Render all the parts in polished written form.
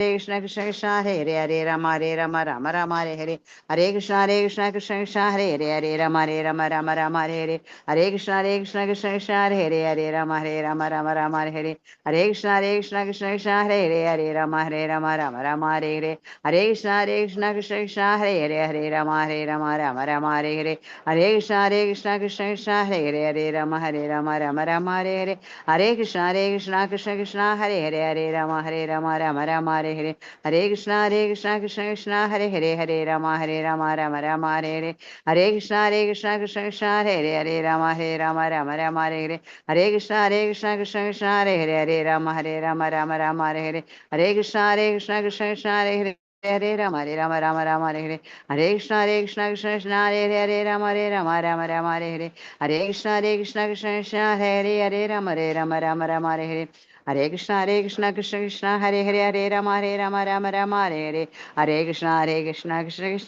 कृष्ण कृष्ण कृष्ण हरे हरे हरे राम राम राम हरे कृष्ण कृष्ण हरे राम राम हरे कृष्ण कृष्ण हरे राम हरे कृष्ण कृष्ण हरे राम हरे कृष्ण कृष्ण हरे राम हरे कृष्ण हरे राम हरे कृष्ण हरे राम हरे कृष्ण कृष्ण हरे राम हरे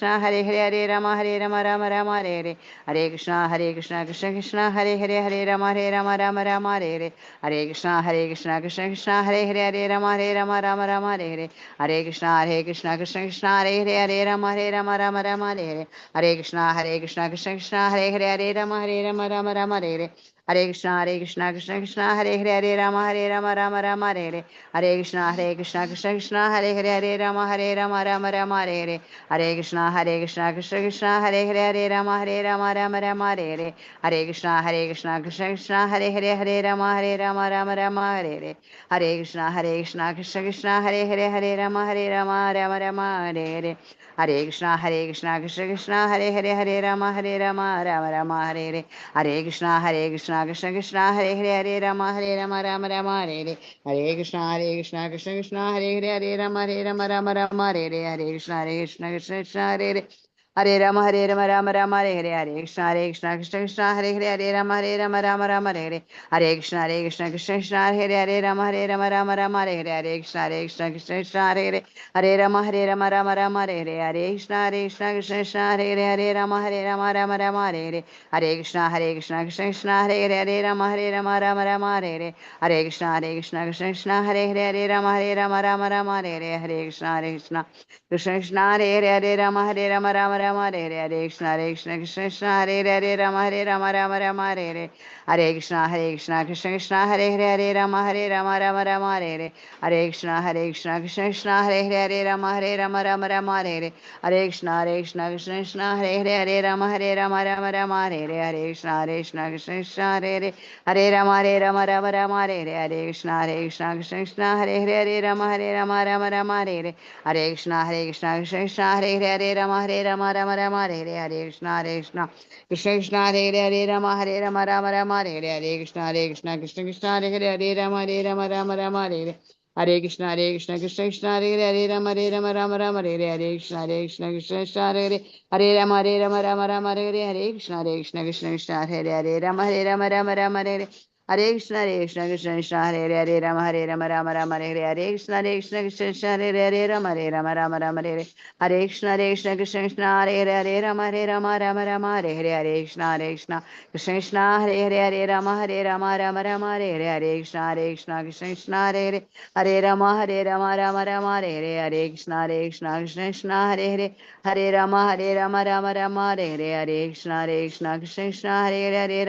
कृष्ण कृष्ण हरे हरे कृष्ण कृष्ण राम हरे कृष्ण कृष्ण हरे राम हरे कृष्ण कृष्ण हरे कृष्ण कृष्ण हरे कृष्ण कृष्ण हरे राम हरे कृष्ण कृष्ण हरे कृष्ण कृष्ण हरे कृष्ण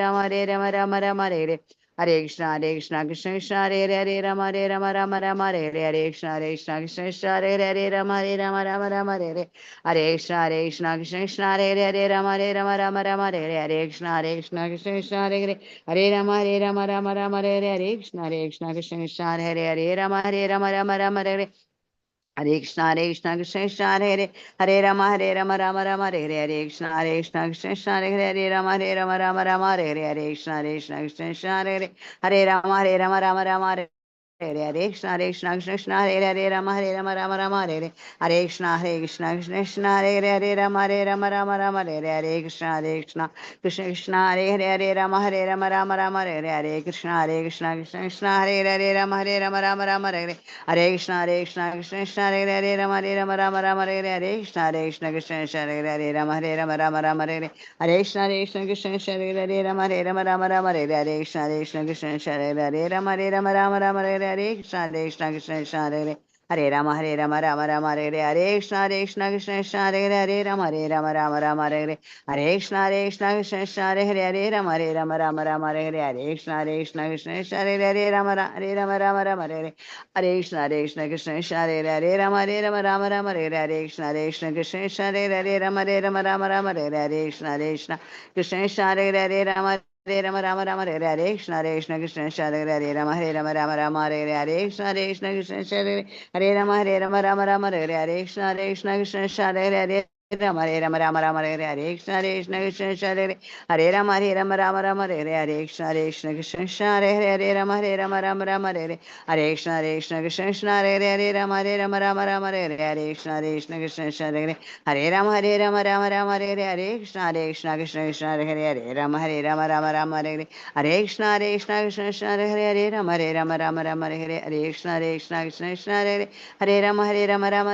कृष्ण हरे कृष्ण कृष्ण हरे कृष्ण कृष्ण हरे कृष्ण कृष्ण हरे कृष्ण कृष्ण हरे कृष्ण कृष्ण हरे कृष्ण कृष्ण हरे कृष्ण कृष्ण हरे कृष्ण कृष्ण हरे कृष्ण कृष्ण हरे कृष्ण कृष्ण हरे कृष्ण हरे कृष्ण कृष्ण कृष्ण हरे राम हरे कृष्ण हरे राम हरे कृष्ण कृष्ण हरे कृष्ण कृष्ण हरे कृष्ण कृष्ण हरे कृष्ण कृष्ण हरे कृष्ण राम हरे Krishna Krishna Krishna Hare Rama Rama Rama Hare Hare Hare Krishna Krishna Krishna Hare Hare Hare Rama Rama Rama Hare Hare Krishna Krishna Hare Hare Hare Rama Rama Rama Hare Hare Krishna Krishna Hare Hare Rama Rama Rama Hare Hare Krishna Krishna Hare Hare Rama Rama Rama Hare Hare Krishna Krishna Hare Hare Rama Rama Rama Hare Hare Krishna Krishna Hare Hare Rama Hare Rama Rama Rama Hare Hare Krishna Krishna Hare Hare Rama Rama Rama Hare Hare Krishna Krishna Hare Hare Rama Rama Hare Hare Krishna Krishna Hare Hare Rama Rama Hare Hare Krishna Hare Hare Rama Rama Hare Hare Krishna Krishna Hare Hare Rama Rama Hare Hare Krishna Krishna Hare Hare Rama Rama Hare Hare Krishna Krishna Hare Hare Rama Rama Hare Hare Krishna Krishna Hare Hare Rama Rama Hare Hare Krishna Krishna Hare Hare Rama Rama Hare Hare Krishna Krishna Hare Hare Rama Rama Hare Hare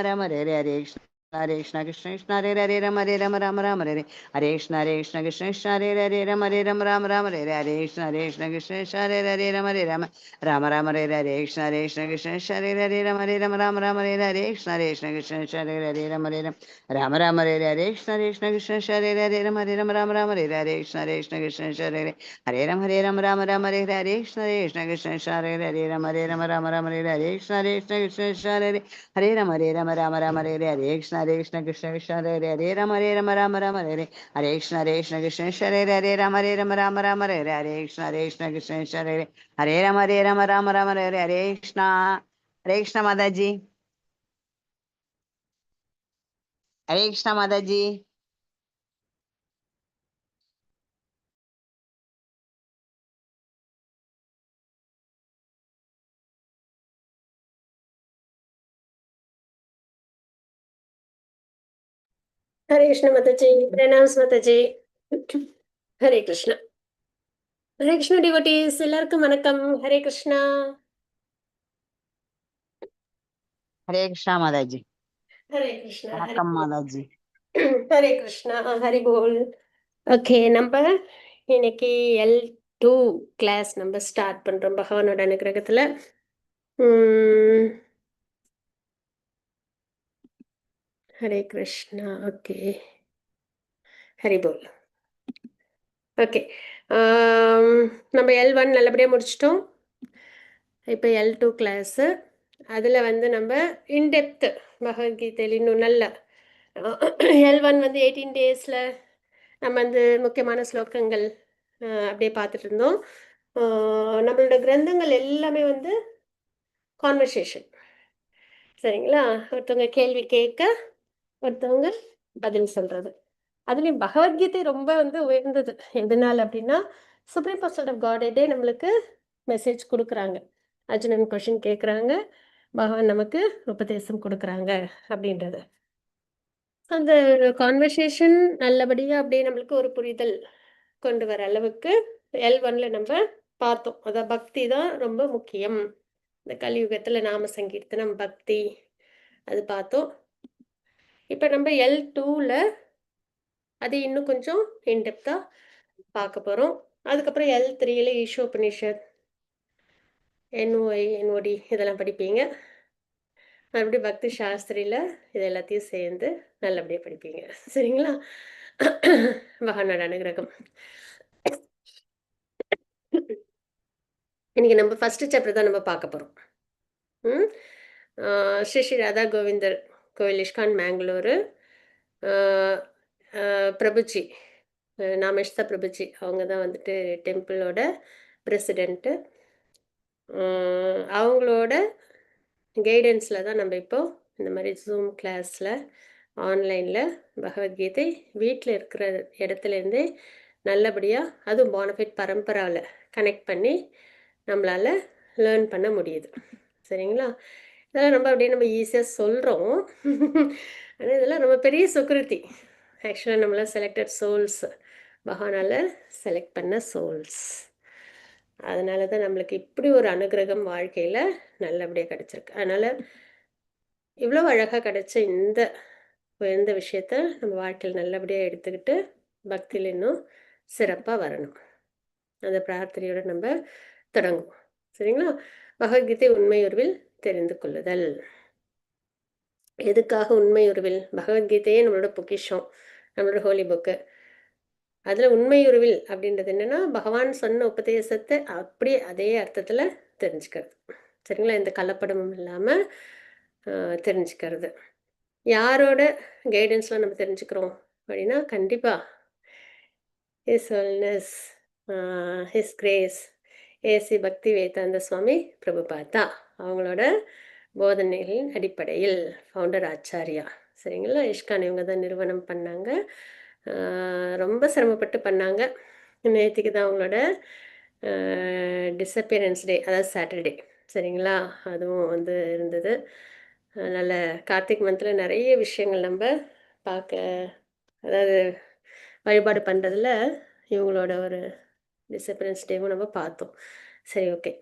Krishna Krishna Hare Hare Rama Rama Hare Hare Krishna Krishna Hare Hare Rama Rama Hare Hare Krishna Krishna Hare Hare Rama Rama Hare Hare Krishna Krishna Hare Hare Rama Rama Hare Hare Krishna Krishna Hare Hare Rama Rama Hare Hare Krishna Krishna Hare Hare Rama Rama Hare Hare Krishna Krishna Hare Hare Rama Hare Hare Krishna Krishna Hare Hare Rama Rama Hare Hare Krishna Krishna Hare Hare Rama Hare Hare Krishna Krishna Hare Hare Rama Rama Hare Hare Krishna Krishna Hare Hare Rama Rama Hare Hare Krishna Krishna Hare Hare Rama Hare Hare Krishna Hare Krishna Mataji Hare Krishna Mataji Hare Krishna Mataji, pranams Mataji. Hare Krishna. Hare Krishna devotees, எல்லாருக்கும் வணக்கம். Hare Krishna. Hare Krishna Mataji Hare Krishna. வணக்கம் Mataji Hare Krishna. Hare Bol. Okay, நம்ம இன்னைக்கு L2 class நம்ம start பண்றோம் பகவானோட அனுகிரகத்துல. Hare Krishna. Okay, Hari போல். Okay, நம்ம L1 நல்லபடியாக முடிச்சிட்டோம். இப்போ L2 கிளாஸு. அதில் வந்து நம்ம இன்டெப்த் பகவத்கீதையில் இன்னும் நல்ல L1 வந்து 18 டேஸில் நம்ம வந்து முக்கியமான ஸ்லோகங்கள் அப்படியே பார்த்துட்டு இருந்தோம். நம்மளோட கிரந்தங்கள் எல்லாமே வந்து கான்வர்சேஷன், சரிங்களா? ஒருத்தவங்க கேள்வி கேட்க, ஒருத்தவங்க பதில் சொல்கிறது. அதுலேயும் பகவத்கீதை ரொம்ப வந்து உயர்ந்தது. எதனால் அப்படின்னா, சுப்ரீம் பர்சன் ஆஃப் காடே நம்மளுக்கு மெசேஜ் கொடுக்குறாங்க. அர்ஜுனன் கொஷின் கேட்குறாங்க, பகவான் நமக்கு உபதேசம் கொடுக்குறாங்க அப்படின்றது. அந்த கான்வர்சேஷன் நல்லபடியாக அப்படியே நம்மளுக்கு ஒரு புரிதல் கொண்டு வர அளவுக்கு L1ல நம்ம பார்த்தோம். அதான் பக்தி தான் ரொம்ப முக்கியம். இந்த கலியுகத்தில் நாம சங்கீர்த்தனம் பக்தி அது பார்த்தோம். இப்போ நம்ம L2ல அது இன்னும் கொஞ்சம் இன்டெப்த்தாக பார்க்க போகிறோம். அதுக்கப்புறம் L3ல ஈஷோபனிஷத், NOI NOD இதெல்லாம் படிப்பீங்க. மறுபடியும் பக்தி சாஸ்திரியில் இது எல்லாத்தையும் சேர்ந்து நல்லபடியாக படிப்பீங்க, சரிங்களா? பகவானோட அனுகிரகம். இன்னைக்கு நம்ம ஃபர்ஸ்ட் சாப்டர் தான் நம்ம பார்க்க போகிறோம். ஸ்ரீ ஸ்ரீ ராதா கோவிந்தர் கோவில், இஸ்கான் மேங்களூரு, பிரபுஜி, நாமேஷ்தா பிரபுஜி, அவங்க தான் வந்துட்டு டெம்பிளோட பிரசிடெண்ட்டு. அவங்களோட கைடன்ஸில் தான் நம்ம இப்போ இந்த மாதிரி ஜூம் கிளாஸில் ஆன்லைனில் பகவத்கீதை வீட்டில் இருக்கிற இடத்துலேருந்தே நல்லபடியாக, அதுவும் போனஃபைட் பரம்பராவில் கனெக்ட் பண்ணி நம்மளால் லேர்ன் பண்ண முடியுது, சரிங்களா? இதெல்லாம் ரொம்ப அப்படியே நம்ம ஈஸியாக சொல்கிறோம். ஆனால் இதெல்லாம் ரொம்ப பெரிய சுக்ருதி. ஆக்சுவலாக நம்மளாம் செலக்டட் சோல்ஸ், பகவானால் செலக்ட் பண்ண சோல்ஸ். அதனால தான் நம்மளுக்கு இப்படி ஒரு அனுகிரகம் வாழ்க்கையில் நல்லபடியாக கிடச்சிருக்கு. அதனால் இவ்வளோ அழகாக கிடச்ச இந்த உயர்ந்த விஷயத்த நம்ம வாழ்க்கையில் நல்லபடியாக எடுத்துக்கிட்டு பக்தியில் இன்னும் சிறப்பாக வரணும். அந்த பிரார்த்தனையோடு நம்ம தொடங்குவோம், சரிங்களா? பகவத்கீதை உண்மையுருவில் தெரிந்து கொள்ளுதல். எதுக்காக உண்மை உருவில்? பகவத்கீதையே நம்மளோட பொக்கிஷம், நம்மளோட ஹோலி புக்கு. அதில் உண்மை உருவில் அப்படின்றது என்னன்னா, பகவான் சொன்ன உபதேசத்தை அப்படியே அதே அர்த்தத்தில் தெரிஞ்சுக்கிறது. சரிங்களா? எந்த கலப்படமும் இல்லாமல் தெரிஞ்சுக்கிறது. யாரோட கைடன்ஸில் நம்ம தெரிஞ்சுக்கிறோம் அப்படின்னா, கண்டிப்பாக his wholeness, his grace AC பக்தி வேதாந்த சுவாமி பிரபுபாதா அவங்களோட போதனைகளின் அடிப்படையில் ஃபவுண்டர் ஆச்சாரியா. சரிங்களா? இஷ்கான் இவங்க தான் நிறுவனம் பண்ணாங்க. ரொம்ப சிரமப்பட்டு பண்ணாங்க. நேற்றுக்கு தான் அவங்களோட டிஸப்பியரன்ஸ் டே, அதாவது சாட்டர்டே. சரிங்களா? அதுவும் வந்து இருந்தது. அதனால் கார்த்திக் மந்தில் நிறைய விஷயங்கள் நம்ம பார்க்க, அதாவது வழிபாடு பண்ணுறதுல இவங்களோட ஒரு டிஸப்பியரன்ஸ் டேவும் நம்ம பார்த்தோம். சரி, ஓகே.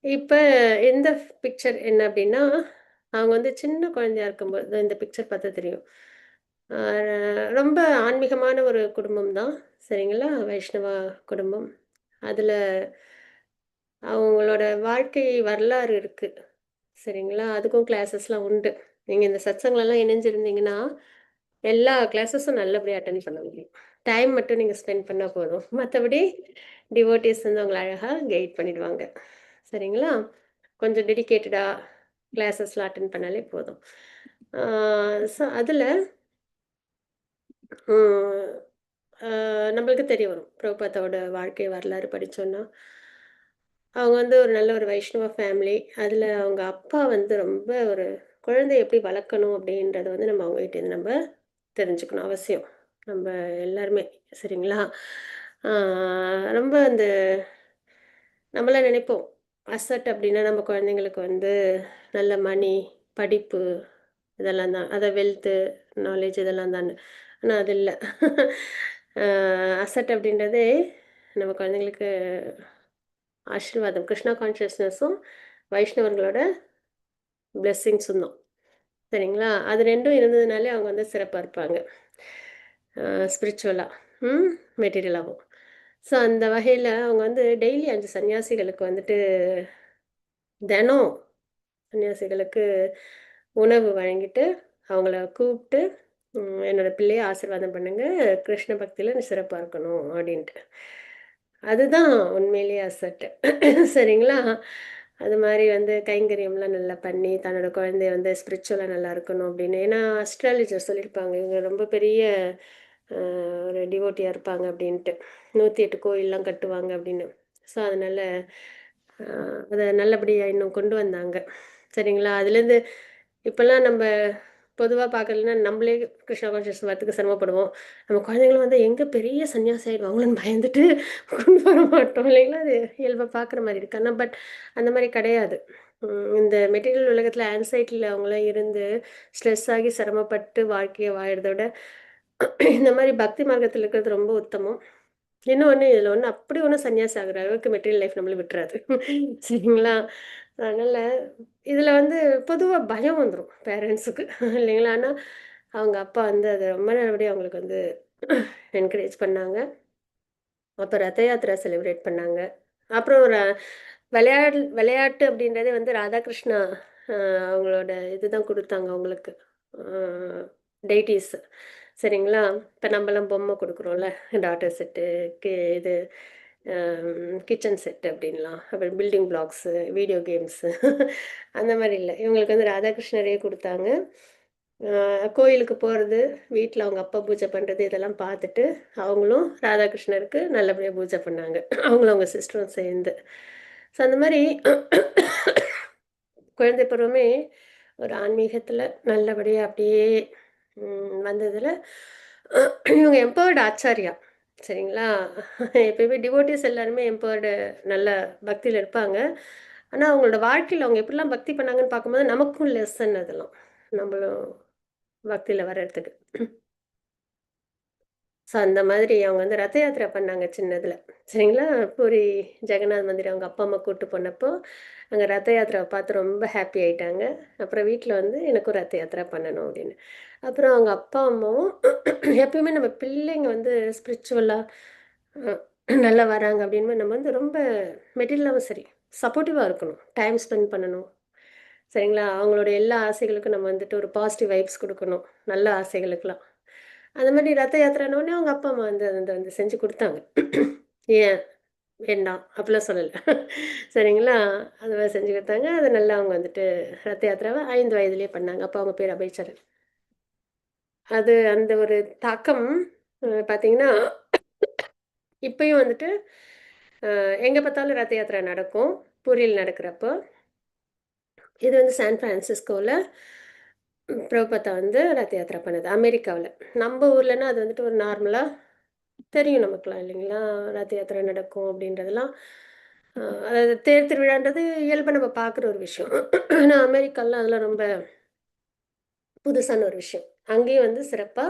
இப்போ இந்த பிக்சர் என்ன அப்படின்னா, அவங்க வந்து சின்ன குழந்தையா இருக்கும்போது இந்த பிக்சர் பார்த்தா தெரியும். ரொம்ப ஆன்மீகமான ஒரு குடும்பம் தான். சரிங்களா? வைஷ்ணவா குடும்பம். அதில் அவங்களோட வாழ்க்கை வரலாறு இருக்குது. சரிங்களா? அதுக்கும் கிளாஸஸ்லாம் உண்டு. நீங்கள் இந்த சத்சங்லலாம் இணைஞ்சிருந்தீங்கன்னா எல்லா கிளாஸஸும் நல்லபடியாக அட்டென்ட் பண்ண முடியும். டைம் மட்டும் நீங்கள் ஸ்பெண்ட் பண்ணால் போதும். மற்றபடி டிவோட்டீஸ் வந்து உங்களை அழகாக கைட் பண்ணிடுவாங்க. சரிங்களா? கொஞ்சம் டெடிகேட்டடாக கிளாஸஸ்லாம் அட்டென்ட் பண்ணாலே போதும். ஸோ அதில் நம்மளுக்கு தெரிய வரும். பிரபுபாதாவோட வாழ்க்கை வரலாறு படித்தோன்னா, அவங்க வந்து ஒரு நல்ல ஒரு வைஷ்ணவ ஃபேமிலி. அதில் அவங்க அப்பா வந்து ரொம்ப ஒரு குழந்தைய எப்படி வளர்க்கணும் அப்படின்றத வந்து நம்ம அவங்ககிட்டேருந்து நம்ம தெரிஞ்சுக்கணும் அவசியம். நம்ம எல்லாருமே. சரிங்களா? ரொம்ப அந்த நம்மளாம் நினைப்போம், அசட் அப்படின்னா நம்ம குழந்தைங்களுக்கு வந்து நல்ல மணி, படிப்பு இதெல்லாம் தான். அத வெல்த்து, நாலேட்ஜ் இதெல்லாம் தான்னு. ஆனா அது இல்ல. அசட் அப்படின்றதே நம்ம குழந்தைங்களுக்கு ஆசீர்வாதம். கிருஷ்ணா கான்ஷியஸ்னஸும், வைஷ்ணவர்களோட பிளெஸ்ஸிங்ஸும் தான். சரிங்களா? அது 2ம் இருந்ததுனாலே அவங்க வந்து சிறப்பா இருப்பாங்க. ஸ்பிரிச்சுவலா, மெட்டீரியலாவும். ஸோ அந்த வகையில அவங்க வந்து டெய்லி 5 சன்னியாசிகளுக்கு வந்துட்டு தினம் சன்னியாசிகளுக்கு உணவு வழங்கிட்டு, அவங்கள கூப்பிட்டு, "என்னோட பிள்ளைய ஆசீர்வாதம் பண்ணுங்க. கிருஷ்ண பக்தியில நீ சிறப்பா இருக்கணும்" அப்படின்ட்டு. அதுதான் உண்மையிலேயே அசட்டு. சரிங்களா? அது மாரி வந்து கைங்கரியம்லாம் நல்லா பண்ணி, தன்னோட குழந்தைய வந்து ஸ்பிரிச்சுவலா நல்லா இருக்கணும் அப்படின்னு. ஏன்னா அஸ்ட்ராலஜர் சொல்லியிருப்பாங்க, இவங்க ரொம்ப பெரிய அ ஒரு டிவோட்டியா இருப்பாங்க அப்படின்ட்டு. 108 கோயில்லாம் கட்டுவாங்க அப்படின்னு. ஸோ அதனால அ அத நல்லபடியா இன்னும் கொண்டு வந்தாங்க. சரிங்களா? அதுலேருந்து இப்பலாம் நம்ப பொதுவா பார்க்கலன்னா, நம்மளே கிருஷ்ணா கான்ஷியஸ் வரதுக்கு சிரமப்படுவோம். நம்ம குழந்தைங்களும் வந்து எங்க பெரிய சன்னியாசி ஆயிடுவாங்களோன்னு பயந்துட்டு கொண்டு வர மாட்டோம் இல்லைங்களா? அது இயல்பா பார்க்குற மாரி இருக்கு. ஆனா அந்த மாரி கிடையாது. இந்த மெட்டீரியல் உலகத்தில ஆங்ஸைட்டில அவங்கலாம் இருந்து ஸ்ட்ரெஸ் ஆகி சிரமப்பட்டு வாழ்க்கைய வாழறத விட, இந்த மாரி பக்தி மார்க்கத்தில இருக்கிறது ரொம்ப உத்தமம். இன்னொன்னு இதில ஒண்ணு அப்படி ஒண்ணும் சன்னியாசி ஆகுற அளவுக்கு மெட்டீரியல் லைஃப் நம்மள விட்டுறாது. சரிங்களா? அதனால இதில வந்து பொதுவா பயம் வந்துரும் பேரண்ட்ஸுக்கு இல்லைங்களா? ஆனா அவங்க அப்பா வந்து அத ரொம்ப நல்லபடியா அவங்களுக்கு வந்து என்கரேஜ் பண்ணாங்க. அப்ப ரத யாத்திரா செலிப்ரேட் பண்ணாங்க. அப்புறம் விளையாட்டு அப்படின்றதே வந்து ராதாகிருஷ்ணா அ அவங்களோட இதுதான் குடுத்தாங்க அவங்களுக்கு. அ டெய்ட்டீஸ். சரிங்களா? இப்ப நம்பலாம் பொம்மை குடுக்குறோம்ல. டாட்டர் செட்டு, இது கிச்சன் செட் அப்படின்லாம். அப்புறம் பில்டிங் பிளாக்ஸு, வீடியோ கேம்ஸு அந்த மாரி இல்ல. இவங்களுக்கு வந்து ராதாகிருஷ்ணரே குடுத்தாங்க. கோயிலுக்கு போறது, வீட்ல அவங்க அப்பா பூஜை பண்றது இதெல்லாம் பார்த்துட்டு, அவங்களும் ராதாகிருஷ்ணருக்கு நல்லபடியா பூஜை பண்ணாங்க. அவங்களும் அவங்க சிஸ்டரும் சேர்ந்து. ஸோ அந்த மாரி குழந்தை பருவமே ஒரு ஆன்மீகத்துல நல்லபடியா அப்படியே வந்ததுல இவங்க எம்பவர்டு ஆச்சாரியா. சரிங்களா? எப்பயுமே டிவோட்டீஸ் எல்லாருமே எம்பவர்டு நல்ல பக்தியில இருப்பாங்க. ஆனா அவங்களோட வாழ்க்கையில அவங்க எப்படிலாம் பக்தி பண்ணாங்கன்னு பார்க்கும்போது நமக்கும் லெசன் அதெல்லாம். நம்மளும் பக்தியில வர்றதுக்கு. ஸோ அந்த மாதிரி அவங்க வந்து ரத யாத்திரை பண்ணாங்க சின்னதுல. சரிங்களா? பூரி ஜெகநாத் மந்திர் அவங்க அப்பா, அம்மா கூட்டு போனப்போ, அங்க ரத யாத்திராவ பார்த்து ரொம்ப ஹாப்பி ஆயிட்டாங்க. அப்புறம் வீட்ல வந்து எனக்கும் ரத யாத்திரா பண்ணணும் அப்படின்னு. அப்புறம் அவங்க அப்பா, அம்மாவும் எப்பயுமே நம்ம பிள்ளைங்க வந்து ஸ்பிரிச்சுவலா அ நல்லா வராங்க அப்படின்னு நம்ம வந்து ரொம்ப மெட்டீரியலாவும் சரி, சப்போர்ட்டிவா இருக்கணும். டைம் ஸ்பெண்ட் பண்ணணும். சரிங்களா? அவங்களுடைய எல்லா ஆசைகளுக்கும் நம்ம வந்துட்டு ஒரு பாசிட்டிவ் வைப்ஸ் குடுக்கணும். நல்ல ஆசைகளுக்கெல்லாம். அந்த மாரி ரத யாத்திரைன்னோனே அவங்க அப்பா, அம்மா வந்து அத வந்து செஞ்சு குடுத்தாங்க. ஏன் வேண்டாம் அப்படிலாம் சொல்லல. சரிங்களா? அது மாரி செஞ்சு குடுத்தாங்க. அது நல்லா அவங்க வந்துட்டு ரத யாத்திராவ 5 வயதிலேயே பண்ணாங்க. அப்ப அவங்க பேரு அபயச்சரன். அது அந்த ஒரு தாக்கம் பார்த்தீங்கன்னா, இப்பயும் வந்துட்டு எங்க பார்த்தாலும் ரத யாத்திரை நடக்கும். பூரியில நடக்கிறப்போ. இது வந்து சான் பிரான்சிஸ்கோல பிரபுபாதா வந்து ரத யாத்திரை பண்ணது. அமெரிக்காவுல. நம்ப ஊர்லன்னா அது வந்துட்டு ஒரு நார்மலா தெரியும் நமக்குலாம் இல்லைங்களா? ரத யாத்திரை நடக்கும் அப்படின்றதெல்லாம். அ அதாவது தேர் திருவிழான்றது இயல்பா நம்ம பார்க்குற ஒரு விஷயம். ஆனா அமெரிக்காலாம் அதெல்லாம் ரொம்ப புதுசான ஒரு விஷயம். அங்கேயும் வந்து சிறப்பா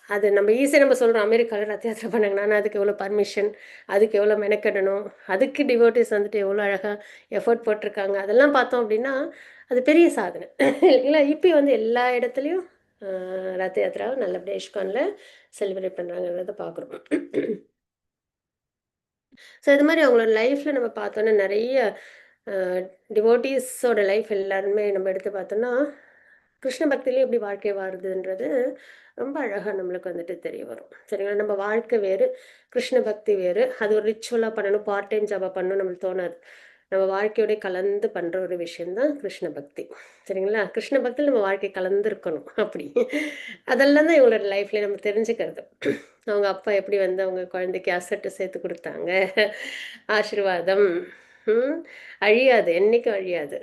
அது நம்ம ஈஸியா நம்ம சொல்றோம் அமெரிக்கால ரத யாத்திரை பண்ணாங்கன்னா, ஆனா அதுக்கு எவ்வளோ பர்மிஷன், அதுக்கு எவ்வளோ மெனக்கெடணும், அதுக்கு டிவோட்டீஸ் வந்துட்டு எவ்வளோ அழகா எஃபோர்ட் போட்டிருக்காங்க. அதெல்லாம் பார்த்தோம் அப்படின்னா, அது பெரிய சாதனை. இல்லைங்களா? இப்பயும் வந்து எல்லா இடத்துலயும் அ ரத யாத்திராவ நல்லபடியா இஸ்கான்ல செலிப்ரேட் பண்றாங்கன்றத பார்க்குறோம். ஸோ இது மாரி அவங்களோட லைஃப்ல நம்ம பார்த்தோன்னா நெறைய அ டிவோட்டீஸோட லைஃப் எல்லாருமே நம்ம எடுத்து பார்த்தோம்னா, கிருஷ்ண பக்தியிலே எப்படி வாழ்க்கை வாழுதுன்றது ரொம்ப அழகா நம்மளுக்கு வந்துட்டு தெரிய வரும். சரிங்களா? நம்ம வாழ்க்கை வேறு, கிருஷ்ண பக்தி வேறு. அது ஒரு ரிச்சுவலா பண்ணணும், பார்ட் டைம் ஜாபா பண்ணணும்னு நம்மளுக்கு தோணாது. நம்ம வாழ்க்கையோட கலந்து பண்ற ஒரு விஷயம் தான் கிருஷ்ண பக்தி. சரிங்களா? கிருஷ்ண பக்தியில நம்ம வாழ்க்கை கலந்து இருக்கணும் அப்படி. அதெல்லாம் தான் இவங்களோட லைஃப்ல நம்ம தெரிஞ்சுக்கிறது. அவங்க அப்பா எப்படி வந்து அவங்க குழந்தைக்கு அசட்டு சேர்த்து குடுத்தாங்க. ஆசீர்வாதம். ம். அழியாது. என்னைக்கும் அழியாது.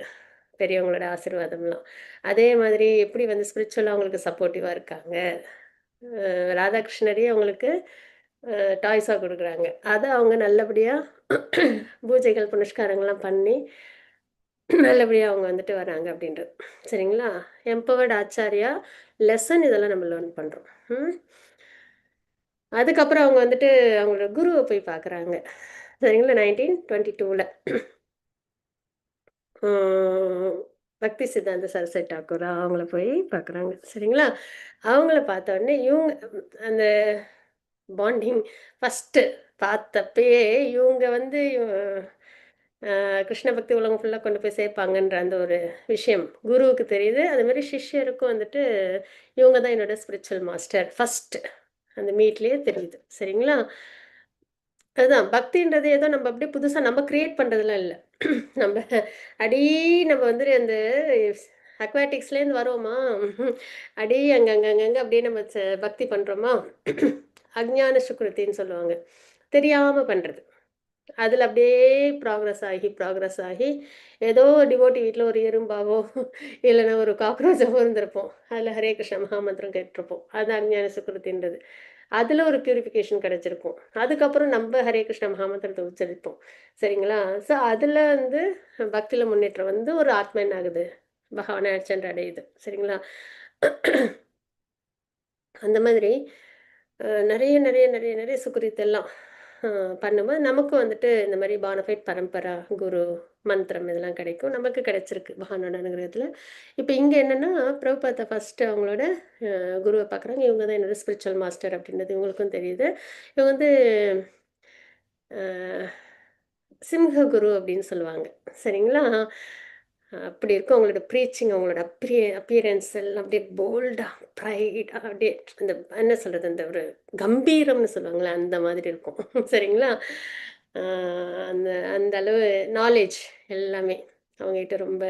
பெரியவங்களோட ஆசீர்வாதம்லாம். அதே மாதிரி எப்படி வந்து ஸ்பிரிச்சுவலா அவங்களுக்கு சப்போர்ட்டிவா இருக்காங்க. ராதாகிருஷ்ணரே அவங்களுக்கு டாய்ஸா குடுக்குறாங்க. அத அவங்க நல்லபடியா பூஜைகள், புனஸ்காரங்கள்லாம் பண்ணி நல்லபடியா அவங்க வந்துட்டு வராங்க அப்படின்றது. சரிங்களா? எம்பவர்ட் ஆச்சாரியா லெசன் இதெல்லாம் நம்ம லேர்ன் பண்றோம். ம். அதுக்கப்புறம் அவங்க வந்துட்டு அவங்களோட குருவ போய் பார்க்குறாங்க. சரிங்களா? 1922ல. ம். பக்தி சித்தாந்த சரஸ்வதி தாக்கூர் அவங்கள போய் பார்க்குறாங்க. சரிங்களா? அவங்கள பார்த்த உடனே இவங்க அந்த பாண்டிங் ஃபர்ஸ்ட்டு பார்த்தப்பயே இவங்க வந்து கிருஷ்ண பக்தி உலகம் ஃபுல்லா கொண்டு போய் சேர்ப்பாங்கன்ற அந்த ஒரு விஷயம் குருவுக்கு தெரியுது. அதுமாரி சிஷ்யருக்கும் வந்துட்டு இவங்க தான் என்னோட ஸ்பிரிச்சுவல் மாஸ்டர் ஃபர்ஸ்ட் அந்த மீட்லயே தெரியுது. சரிங்களா? அதுதான் பக்தின்றது ஏதோ நம்ம அப்படியே புதுசா நம்ம கிரியேட் பண்றதெல்லாம் இல்ல. நம்ம அடி நம்ம வந்து அந்த அக்வாட்டிக்ஸ்லேருந்து வரோமா, அடி அங்கங்க அப்படியே நம்ம பக்தி பண்றோமா, அஞ்ஞான சுக்ருத்தின்னு சொல்லுவாங்க. தெரியாம பண்றது. அதுல அப்படியே ப்ராக்ரஸ் ஆகி, ஏதோ டிவோட்டி வீட்ல ஒரு எறும்பாவோ, இல்லன்னா ஒரு காக்ரோச்சாவோ இருந்திருப்போம். அதுல ஹரே கிருஷ்ண மகாமந்திரம் கேட்டுருப்போம். அது அஞ்ஞான சுக்ருத்தின்றது. அதுல ஒரு பியூரிஃபிகேஷன் கிடைச்சிருக்கும். அதுக்கப்புறம் நம்ப ஹரே கிருஷ்ண மகாமந்திரத்த உச்சரிப்போம். சரிங்களா? ஸோ அதுல வந்து பக்தில முன்னேற்றம் வந்து ஒரு ஆத்மா என்ன ஆகுது? பகவான சென்று அடையுது. சரிங்களா? அந்த மாதிரி நெறைய சுக்ரித் எல்லாம் அ பண்ணும்போது, நமக்கும் வந்துட்டு இந்த மாரி பானஃபைட் பரம்பரா, குரு, மந்திரம் இதெல்லாம் கிடைக்கும். நமக்கு கிடைச்சிருக்கு பகவானோட அனுகிரகத்துல. இப்ப இங்க என்னன்னா, பிரபுபாதா ஃபர்ஸ்ட்டு அவங்களோட குருவ பார்க்குறாங்க. இவங்க தான் என்னோட ஸ்பிரிச்சுவல் மாஸ்டர் அப்படின்றது இவங்களுக்கும் தெரியுது. இவங்க வந்து அ சிம்ஹ குரு அப்படின்னு சொல்லுவாங்க. சரிங்களா? அப்படி இருக்கும் அவங்களோட ப்ரீச்சிங், அவங்களோட அப்பியரன்ஸ் எல்லாம் அப்படியே போல்டா, ப்ரைடா அப்படியே அந்த என்ன சொல்றது? அந்த ஒரு கம்பீரம்னு சொல்லுவாங்கல்ல, அந்த மாதிரி இருக்கும். சரிங்களா? அ அந்த அந்த அளவு நாலேட்ஜ் எல்லாமே அவங்ககிட்ட ரொம்ப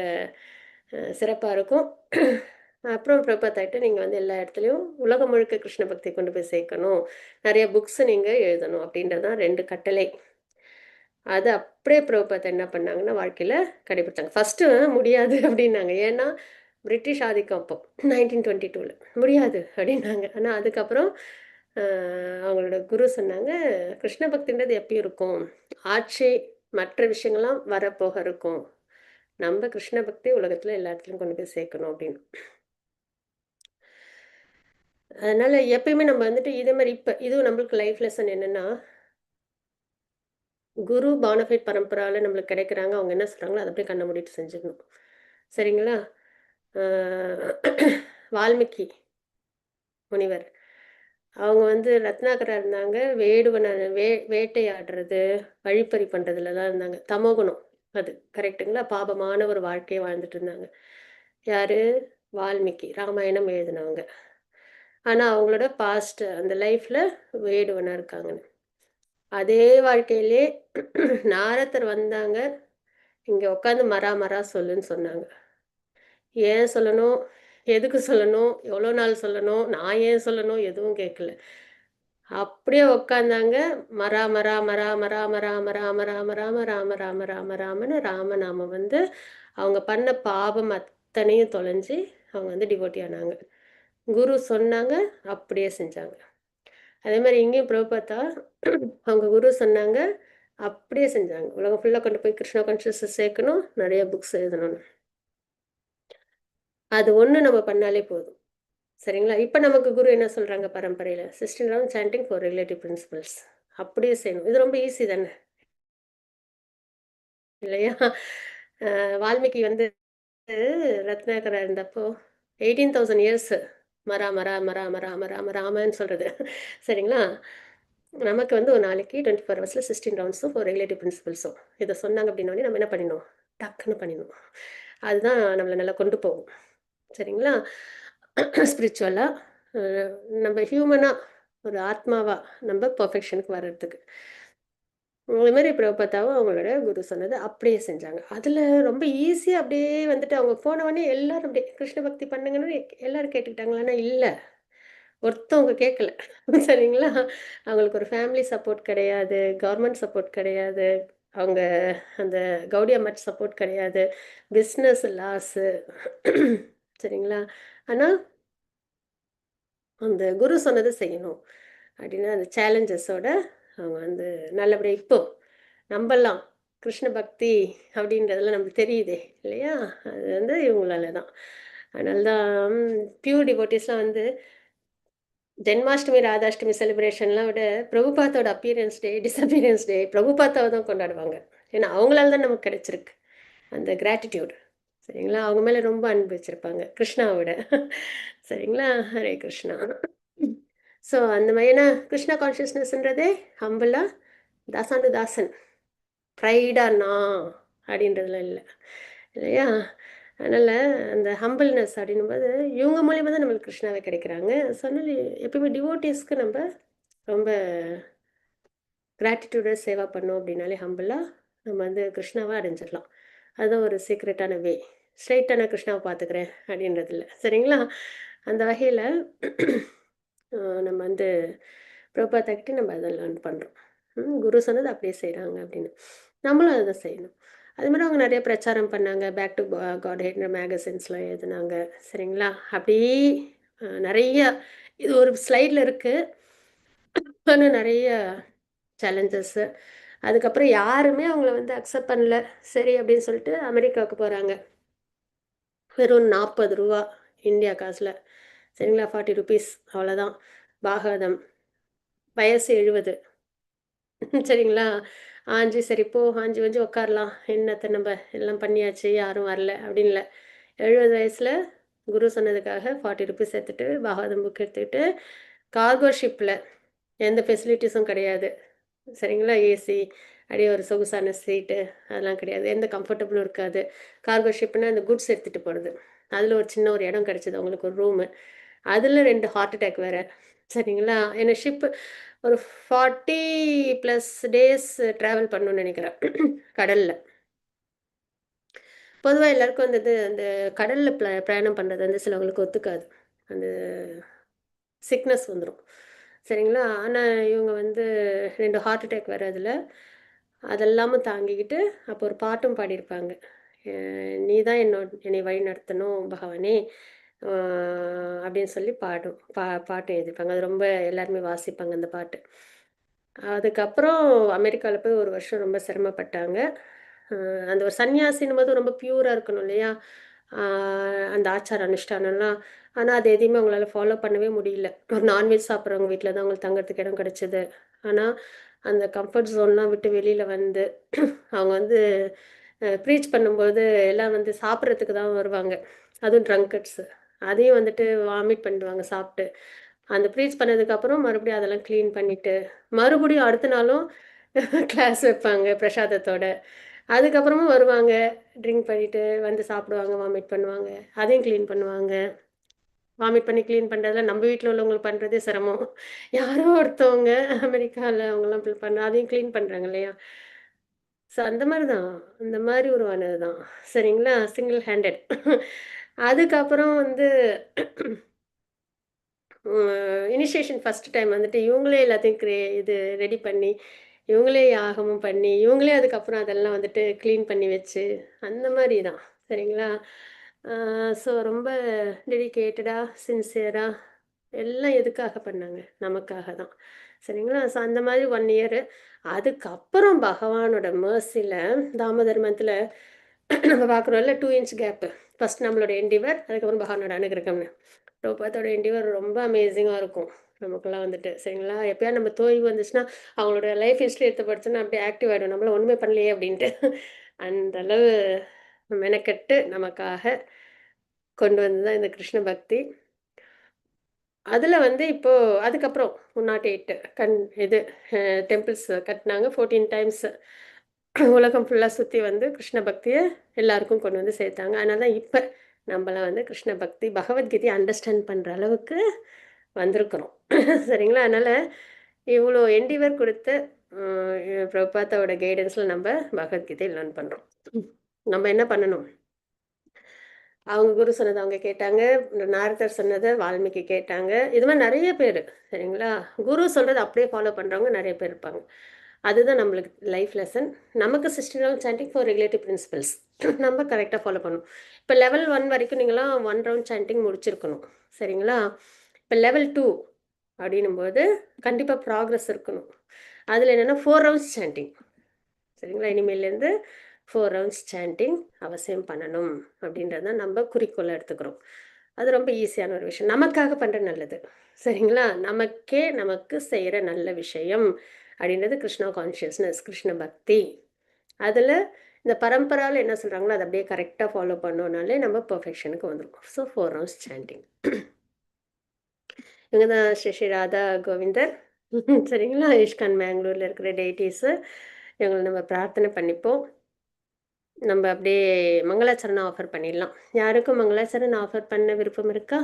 சிறப்பா இருக்கும். அப்புறம் பிரபுபாதாட்ட நீங்க வந்து எல்லா இடத்துலயும் உலகம் முழுக்க கிருஷ்ண பக்திய கொண்டு போய் சேர்க்கணும். நெறைய புக்ஸ் நீங்க எழுதணும் அப்படின்றது தான் 2 கட்டளை. அது அப்படியே பிரபுபாதா என்ன பண்ணாங்கன்னா, வாழ்க்கையில கடைபிடிச்சாங்க. ஃபர்ஸ்ட்டு முடியாது அப்படின்னாங்க. ஏன்னா, பிரிட்டிஷ் ஆதிக்கம் அப்போ 1922ல முடியாது அப்படின்னாங்க. ஆனா அதுக்கப்புறம் அ அவங்களோட குரு சொன்னாங்க, "கிருஷ்ண பக்தின்றது எப்பயும் இருக்கும். ஆட்சி, மற்ற விஷயங்கள்லாம் வரப்போக இருக்கும். நம்ப கிருஷ்ண பக்தி உலகத்துல எல்லா இடத்துலயும் கொண்டு போய் சேர்க்கணும்" அப்படின்னு. அதனால எப்பயுமே நம்ம வந்துட்டு இதே மாரி இப்ப இதுவும் நம்மளுக்கு லைஃப் லெசன் என்னன்னா, குரு பானஃபைட் பரம்பரால நம்மளுக்கு கிடைக்கிறாங்க. அவங்க என்ன சொல்றாங்களோ, அத அப்படியே கண்ண மூடிட்டு செஞ்சிடணும். சரிங்களா? ஆ வால்மீகி முனிவர். அவங்க வந்து ரத்னாகரா இருந்தாங்க. வேடுவன வேட்டையாடுறது, வழிப்பறி பண்றதுல தான் இருந்தாங்க. தமோகுணம் அது கரெக்ட்டுங்களா? பாபமான ஒரு வாழ்க்கைய வாழ்ந்துட்டு இருந்தாங்க. யாரு? வால்மீகி. ராமாயணம் எழுதினவங்க. ஆனா அவங்களோட பாஸ்ட் அந்த லைஃப்ல வேடுவனா இருக்காங்கன்னு. அதே வாழ்க்கையிலே நாரதர் வந்தாங்க. இங்க உட்காந்து மறா மறா சொல்லுன்னு சொன்னாங்க. ஏன் சொல்லணும்? எதுக்கு சொல்லணும்? எவ்வளோ நாள் சொல்லணும்? நான் ஏன் சொல்லணும்? எதுவும் கேட்கல. அப்படியே உட்காந்தாங்க. மறா மறா மறா மறா மறா மறா மறா ராம ராம ராம ராம ராமன்னு ராமநாமம் வந்து அவங்க பண்ண பாவம் அத்தனையும் தொலைஞ்சு அவங்க வந்து டிவோட்டி ஆனாங்க. குரு சொன்னாங்க, அப்படியே செஞ்சாங்க. அதே மாரி இங்கேயும் பிரபுபாதா அவங்க குரு சொன்னாங்க, அப்படியே செஞ்சாங்க. உலகம் ஃபுல்லா கொண்டு போய் கிருஷ்ணா கான்ஷியஸஸ் சேர்க்கணும், நெறைய புக்ஸ் எழுதணும்னு. அது ஒண்ணு நம்ம பண்ணாலே போதும். சரிங்களா? இப்ப நமக்கு குரு என்ன சொல்றாங்க பரம்பரையில? 16 round sanding for relative principles. அப்படியே செய்யணும். இது ரொம்ப ஈஸி தானே! இல்லையா? வால்மீகி வந்து ரத்னாகரா இருந்தப்போ 18,000 இயர்ஸ் மரா மரா மரா மரா மரா ராமன்னு சொல்றது. சரிங்களா? நமக்கு வந்து ஒரு நாளைக்கு 24 ஹவர்ஸ்ல 16 ரவுண்ட்ஸும் ஃபார் ரிலேட்டிவ் பிரின்சிபல்ஸும். இத சொன்னாங்க அப்படின்னோனே நம்ம என்ன பண்ணிடணும்? டக்குன்னு பண்ணிடணும். அதுதான் நம்மள நல்லா கொண்டு போகும். சரிங்களா? ஸ்பிரிச்சுவலா அ நம்ம ஹியூமனா ஒரு ஆத்மாவா நம்ம பெர்ஃபெக்ஷனுக்கு வர்றதுக்கு. இது மாரி பிரபுபாதாவும் அவங்களோட குரு சொன்னது அப்படியே செஞ்சாங்க. அதுல ரொம்ப ஈஸியா அப்படியே வந்துட்டு அவங்க போன உடனே எல்லாரும் அப்படியே கிருஷ்ண பக்தி பண்ணுங்கன்னு எல்லாரும் கேட்டுக்கிட்டாங்களான்னா, இல்ல. ஒருத்தவங்க கேட்கல. சரிங்களா? அவங்களுக்கு ஒரு ஃபேமிலி சப்போர்ட் கிடையாது. கவர்மெண்ட் சப்போர்ட் கிடையாது. அவங்க அந்த கௌடியா மட் சப்போர்ட் கிடையாது. Business loss. சரிங்களா? ஆனா, அந்த குரு சொன்னத செய்யணும். அப்படின்னு அந்த சேலஞ்சஸோட அவங்க வந்து நல்லபடியா இப்போ நம்பலாம். கிருஷ்ண பக்தி அப்படின்றதெல்லாம் நமக்கு தெரியுதே இல்லையா? அது வந்து இவங்களால தான். அதனால தான் பியூர் டிவோட்டீஸ்லாம் வந்து ஜென்மாஷ்டமி, ராதாஷ்டமி செலிப்ரேஷன்லாம் விட பிரபுபாத்தோட அப்பியரன்ஸ் டே, டிஸப்பியரன்ஸ் டே பிரபுபாத்தாவ தான் கொண்டாடுவாங்க. ஏன்னா அவங்களால தான் நமக்கு கிடைச்சிருக்கு. அந்த கிராட்டிட்யூட். சரிங்களா? அவங்க மேல ரொம்ப அன்பு வச்சிருப்பாங்க. கிருஷ்ணாவ விட. சரிங்களா? ஹரே கிருஷ்ணா. ஸோ அந்த மாரி ஏன்னா கிருஷ்ணா கான்ஷியஸ்னஸ்ன்றதே ஹம்பிளா தாசாண்டு தாசன். ப்ரைடா நான் அப்படின்றதுலாம் இல்ல. இல்லையா? அதனால அந்த ஹம்பிள்னஸ் அப்படின்னும்போது இவங்க மூலியமா தான் நம்மளுக்கு கிருஷ்ணாவே கிடைக்கிறாங்க. ஸோ அதனால எப்பயுமே டிவோட்டீஸ்க்கு நம்ப ரொம்ப கிராட்டிட்யூடா சேவா பண்ணோம் அப்படின்னாலே ஹம்பிளா நம்ம வந்து கிருஷ்ணாவ அடைஞ்சிடலாம். அதுதான் ஒரு சீக்ரெட்டான வே. ஸ்ட்ரெயிட்டா நான் கிருஷ்ணாவ பார்த்துக்கிறேன் அப்படின்றது இல்ல. சரிங்களா? அந்த வகையில நம்ம வந்து பிரபுபாதா கிட்ட நம்ம அத லேர்ன் பண்றோம். குரு சொன்னது அப்படியே செய்றாங்க அப்படின்னு. நம்மளும் அததான் செய்யணும். அது மாரி அவங்க நெறைய பிரச்சாரம் பண்ணாங்க. பேக் டு காட்ஹெட்ன்ற மேகசின்ஸ்லாம் எழுதுனாங்க. சரிங்களா? அப்படி நெறைய இது ஒரு ஸ்லைட்ல இருக்கு. ஆனா நெறைய சேலஞ்சஸ்ஸு. அதுக்கப்புறம் யாருமே அவங்கள வந்து அக்செப்ட் பண்ணல. சரி அப்படின்னு சொல்லிட்டு அமெரிக்காவுக்கு போறாங்க. வெறும் ரூ. 40 இந்தியா காசுல. சரிங்களா? ₹40 அவ்வளோதான். பாகவதம். வயசு 70. சரிங்களா? ஆஞ்சு சரி போ ஆஞ்சு வாஞ்சு உட்காரலாம். என்னத்த நம்ப எல்லாம் பண்ணியாச்சு, யாரும் வரல அப்படின்ல. 70 வயசுல குரு சொன்னதுக்காக ₹40 எடுத்துட்டு பாகவதம் புக் எடுத்துக்கிட்டு கார்கோ ஷிப்ல எந்த ஃபெசிலிட்டீஸும் கிடையாது. சரிங்களா? ஏசி, அப்படியே ஒரு சொகுசான சீட்டு அதெல்லாம் கிடையாது. எந்த கம்ஃபர்டபுளும் இருக்காது. கார்கோ ஷிப்னா இந்த குட்ஸ் எடுத்துட்டு போறது. அதுல ஒரு சின்ன ஒரு இடம் கிடைச்சது அவங்களுக்கு ஒரு ரூமு. அதுல 2 ஹார்ட் அட்டாக் வேற. சரிங்களா? ஏன்னா ஷிப் ஒரு 40 பிளஸ் டேஸ் டிராவல் பண்ணணும்னு நெனைக்கிறேன். கடல்ல. பொதுவா எல்லாருக்கும் அந்த அந்த கடல்ல பிரயாணம் பண்றது வந்து சிலவங்களுக்கு ஒத்துக்காது. அந்த சிக்னஸ் வந்துரும். சரிங்களா? ஆனா இவங்க வந்து 2 ஹார்ட் அட்டாக் வேற அதுல. அதெல்லாமும் தாங்கிக்கிட்டு அப்போ ஒரு பாட்டும் பாடியிருப்பாங்க. அ "நீ தான் என்னை வழிநடத்தணும் பகவானே" அ அப்படின்னு சொல்லி பாட்டு எழுதியிருப்பாங்க. அது ரொம்ப எல்லாருமே வாசிப்பாங்க அந்த பாட்டு. அதுக்கப்புறம் அமெரிக்கால போய் 1 வருஷம் ரொம்ப சிரமப்பட்டாங்க. அ அந்த ஒரு சன்னியாசின்னும்போது ரொம்ப பியூரா இருக்கணும் இல்லையா? ஆ அந்த ஆச்சார அனுஷ்டானம்லாம். ஆனா, அது எதையுமே அவங்களால ஃபாலோ பண்ணவே முடியல. ஒரு நான்வெஜ் சாப்பிடுறவங்க வீட்ல தான் அவங்களுக்கு தங்கறதுக்கு இடம் கிடைச்சது. ஆனா, அந்த கம்ஃபர்ட் ஜோன்லாம் விட்டு வெளியில வந்து அவங்க வந்து ப்ரீச் பண்ணும்போது எல்லாம் வந்து சாப்பிடுறதுக்கு தான் வருவாங்க. அதுவும் ட்ரங்கர்ட்ஸ். அதையும் வந்துட்டு வாமிட் பண்ணிடுவாங்க சாப்ட்டு. அந்த ப்ரீச் பண்ணதுக்கப்புறம் மறுபடியும் அதெல்லாம் கிளீன் பண்ணிட்டு, மறுபடியும் அடுத்த நாளும் கிளாஸ் வைப்பாங்க பிரசாதத்தோட. அதுக்கப்புறமும் வருவாங்க, ட்ரிங்க் பண்ணிட்டு வந்து சாப்பிடுவாங்க, வாமிட் பண்ணுவாங்க. அதையும் கிளீன் பண்ணுவாங்க. வாமிட் பண்ணி கிளீன் பண்றதுல நம்ம வீட்ல உள்ளவங்களுக்கு பண்றதே சிரமம். யாரோ ஒருத்தவங்க அமெரிக்கால அவங்கலாம் அதையும் கிளீன் பண்றாங்க இல்லையா? ஸோ அந்த மாரி தான். அந்த மாரி உருவானது தான். சரிங்களா? Single handed. அதுக்கப்புறம் வந்து இனிஷியேஷன் ஃபர்ஸ்ட் டைம் வந்துட்டு இவங்களே எல்லாத்தையும் இது ரெடி பண்ணி, இவங்களே யாகமும் பண்ணி, இவங்களே அதுக்கப்புறம் அதெல்லாம் வந்துட்டு கிளீன் பண்ணி வச்சு, அந்த மாரி தான். சரிங்களா? ஸோ ரொம்ப டெடிகேட்டடா, சின்சியரா எல்லாம் எதுக்காக பண்ணாங்க? நமக்காக தான். சரிங்களா? ஸோ அந்த மாரி 1 இயரு. அதுக்கப்புறம் பகவானோட மெர்சில தாமோதர் மந்த்ல நம்ம பார்க்குறோம்ல 2 இன்ச் கேப்பு. ஃபர்ஸ்ட் நம்மளோட என்டிவர், அதுக்கப்புறம் பகவானோட அனுகிரகம்னு. ப்ரபுபாதோட என்டிவர் ரொம்ப அமேசிங்கா இருக்கும். நமக்கெல்லாம் வந்துட்டு சரிங்களா? எப்பயாவது நம்ம தோய்வு வந்துச்சுன்னா, அவங்களோட லைஃப் ஹிஸ்டரி எடுத்து படிச்சோன்னா அப்படியே ஆக்டிவ் ஆயிடும். நம்மளாம் ஒண்ணுமே பண்ணலையே அப்படின்ட்டு. அந்த அளவு மெனக்கெட்டு நமக்காக கொண்டு வந்தது தான் இந்த கிருஷ்ண பக்தி. அதுல வந்து இப்போ அதுக்கப்புறம் 108 கண் இது டெம்பிள்ஸ் கட்டுனாங்க 14 டைம்ஸ். உலகம் ஃபுல்லா சுத்தி வந்து கிருஷ்ண பக்திய எல்லாருக்கும் கொண்டு வந்து சேர்த்தாங்க. அதனால தான் இப்ப நம்பலாம் வந்து கிருஷ்ண பக்தி, பகவத்கீதைய அண்டர்ஸ்டாண்ட் பண்ற அளவுக்கு வந்திருக்கிறோம். சரிங்களா? அதனால இவ்ளோ என்டிவர் குடுத்து பிரபுபாதாவோட கைடன்ஸ்ல நம்ப பகவத்கீதைய லேர்ன் பண்றோம். நம்ம என்ன பண்ணணும்? அவங்க குரு சொன்னத அவங்க கேட்டாங்க. நாரதர் சொன்னத வால்மீகி கேட்டாங்க. இது மாரி நெறைய பேரு. சரிங்களா? குரு சொல்றத அப்படியே ஃபாலோ பண்றவங்க நெறைய பேர் இருப்பாங்க. அதுதான் நம்மளுக்கு லைஃப் லெசன். நமக்கு 16 round sanding for regulative principles. நம்ம கரெக்ட்டா ஃபாலோ பண்ணணும். இப்ப லெவல் 1 வரைக்கும் நீங்கலாம் 1 ரவுண்ட் சாண்டிங் முடிச்சிருக்கணும். சரிங்களா? இப்ப லெவல் 2 அப்படின்னும்போது கண்டிப்பா ப்ராக்ரஸ் இருக்கணும். அதுல என்னன்னா 4 ரவுண்ட்ஸ் சாண்டிங். சரிங்களா? இனிமேலேருந்து 4 ரவுண்ட்ஸ் சாண்டிங் அவசியம் பண்ணணும் அப்படின்றத நம்ம குறிக்கோளா எடுத்துக்கிறோம். அது ரொம்ப ஈஸியான ஒரு விஷயம். நமக்காக பண்ற நல்லது. சரிங்களா? நமக்கே நமக்கு செய்ற நல்ல விஷயம் அப்படின்றது கிருஷ்ணா கான்ஷியஸ்னஸ், கிருஷ்ண பக்தி. அதுல இந்த பரம்பரால என்ன சொல்றாங்களோ அத அப்படியே கரெக்ட்டா ஃபாலோ பண்ணோம்னாலே நம்ம பெர்ஃபெக்ஷனுக்கு வந்துருவோம். So 4 rounds sanding. இவங்க தான் ஸ்ரீ ஸ்ரீ ராதா கோவிந்தர். சரிங்களா? இஸ்கான் மேங்களூர்ல இருக்கிற டெய்டீஸு. இவங்கள நம்ம பிரார்த்தனை பண்ணிப்போம். நம்ம அப்படியே மங்களாச்சரணம் ஆஃபர் பண்ணிடலாம். யாருக்கும் மங்களாச்சரணம் ஆஃபர் பண்ண விருப்பம் இருக்கா?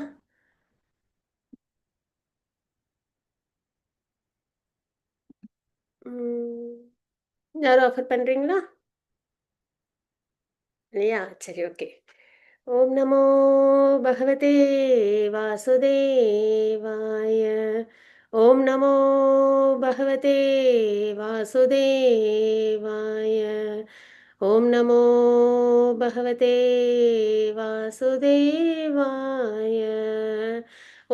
ம். யாரும் ஆஃபர் பண்றீங்களா? இல்லையா? சரி, ஓகே. ஓம் நமோ பகவதே வாசுதேவாய. ஓம் நமோ பகவதே வாசுதேவாய. ஓம் நமோ பகவதே வாசுதேவாய.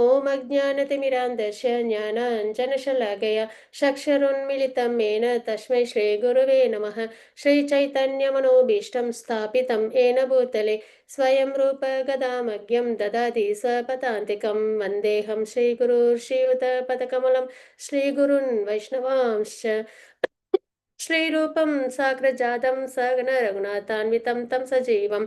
ஓம் அஜ்ஞானதிமிராந்தஸ்ய ஞானாஞ்சனशलाकया चक्षुरुन्मिलितं येन तस्मै श्रीगुरुवे नमः. श्रीचैतन्यमनोभीष्टं स्थापितं येन भूतले स्वयं रूप गदामग्यं ददाति स्वपदान्तिकं वन्देऽहं श्रीगुरुर्श्रीयुतपदकमलं श्रीगुरुन् वैष्णवांश्च श्रीरूपं साग्रजातं सगन रघुनाथान्वितं तं सजीवं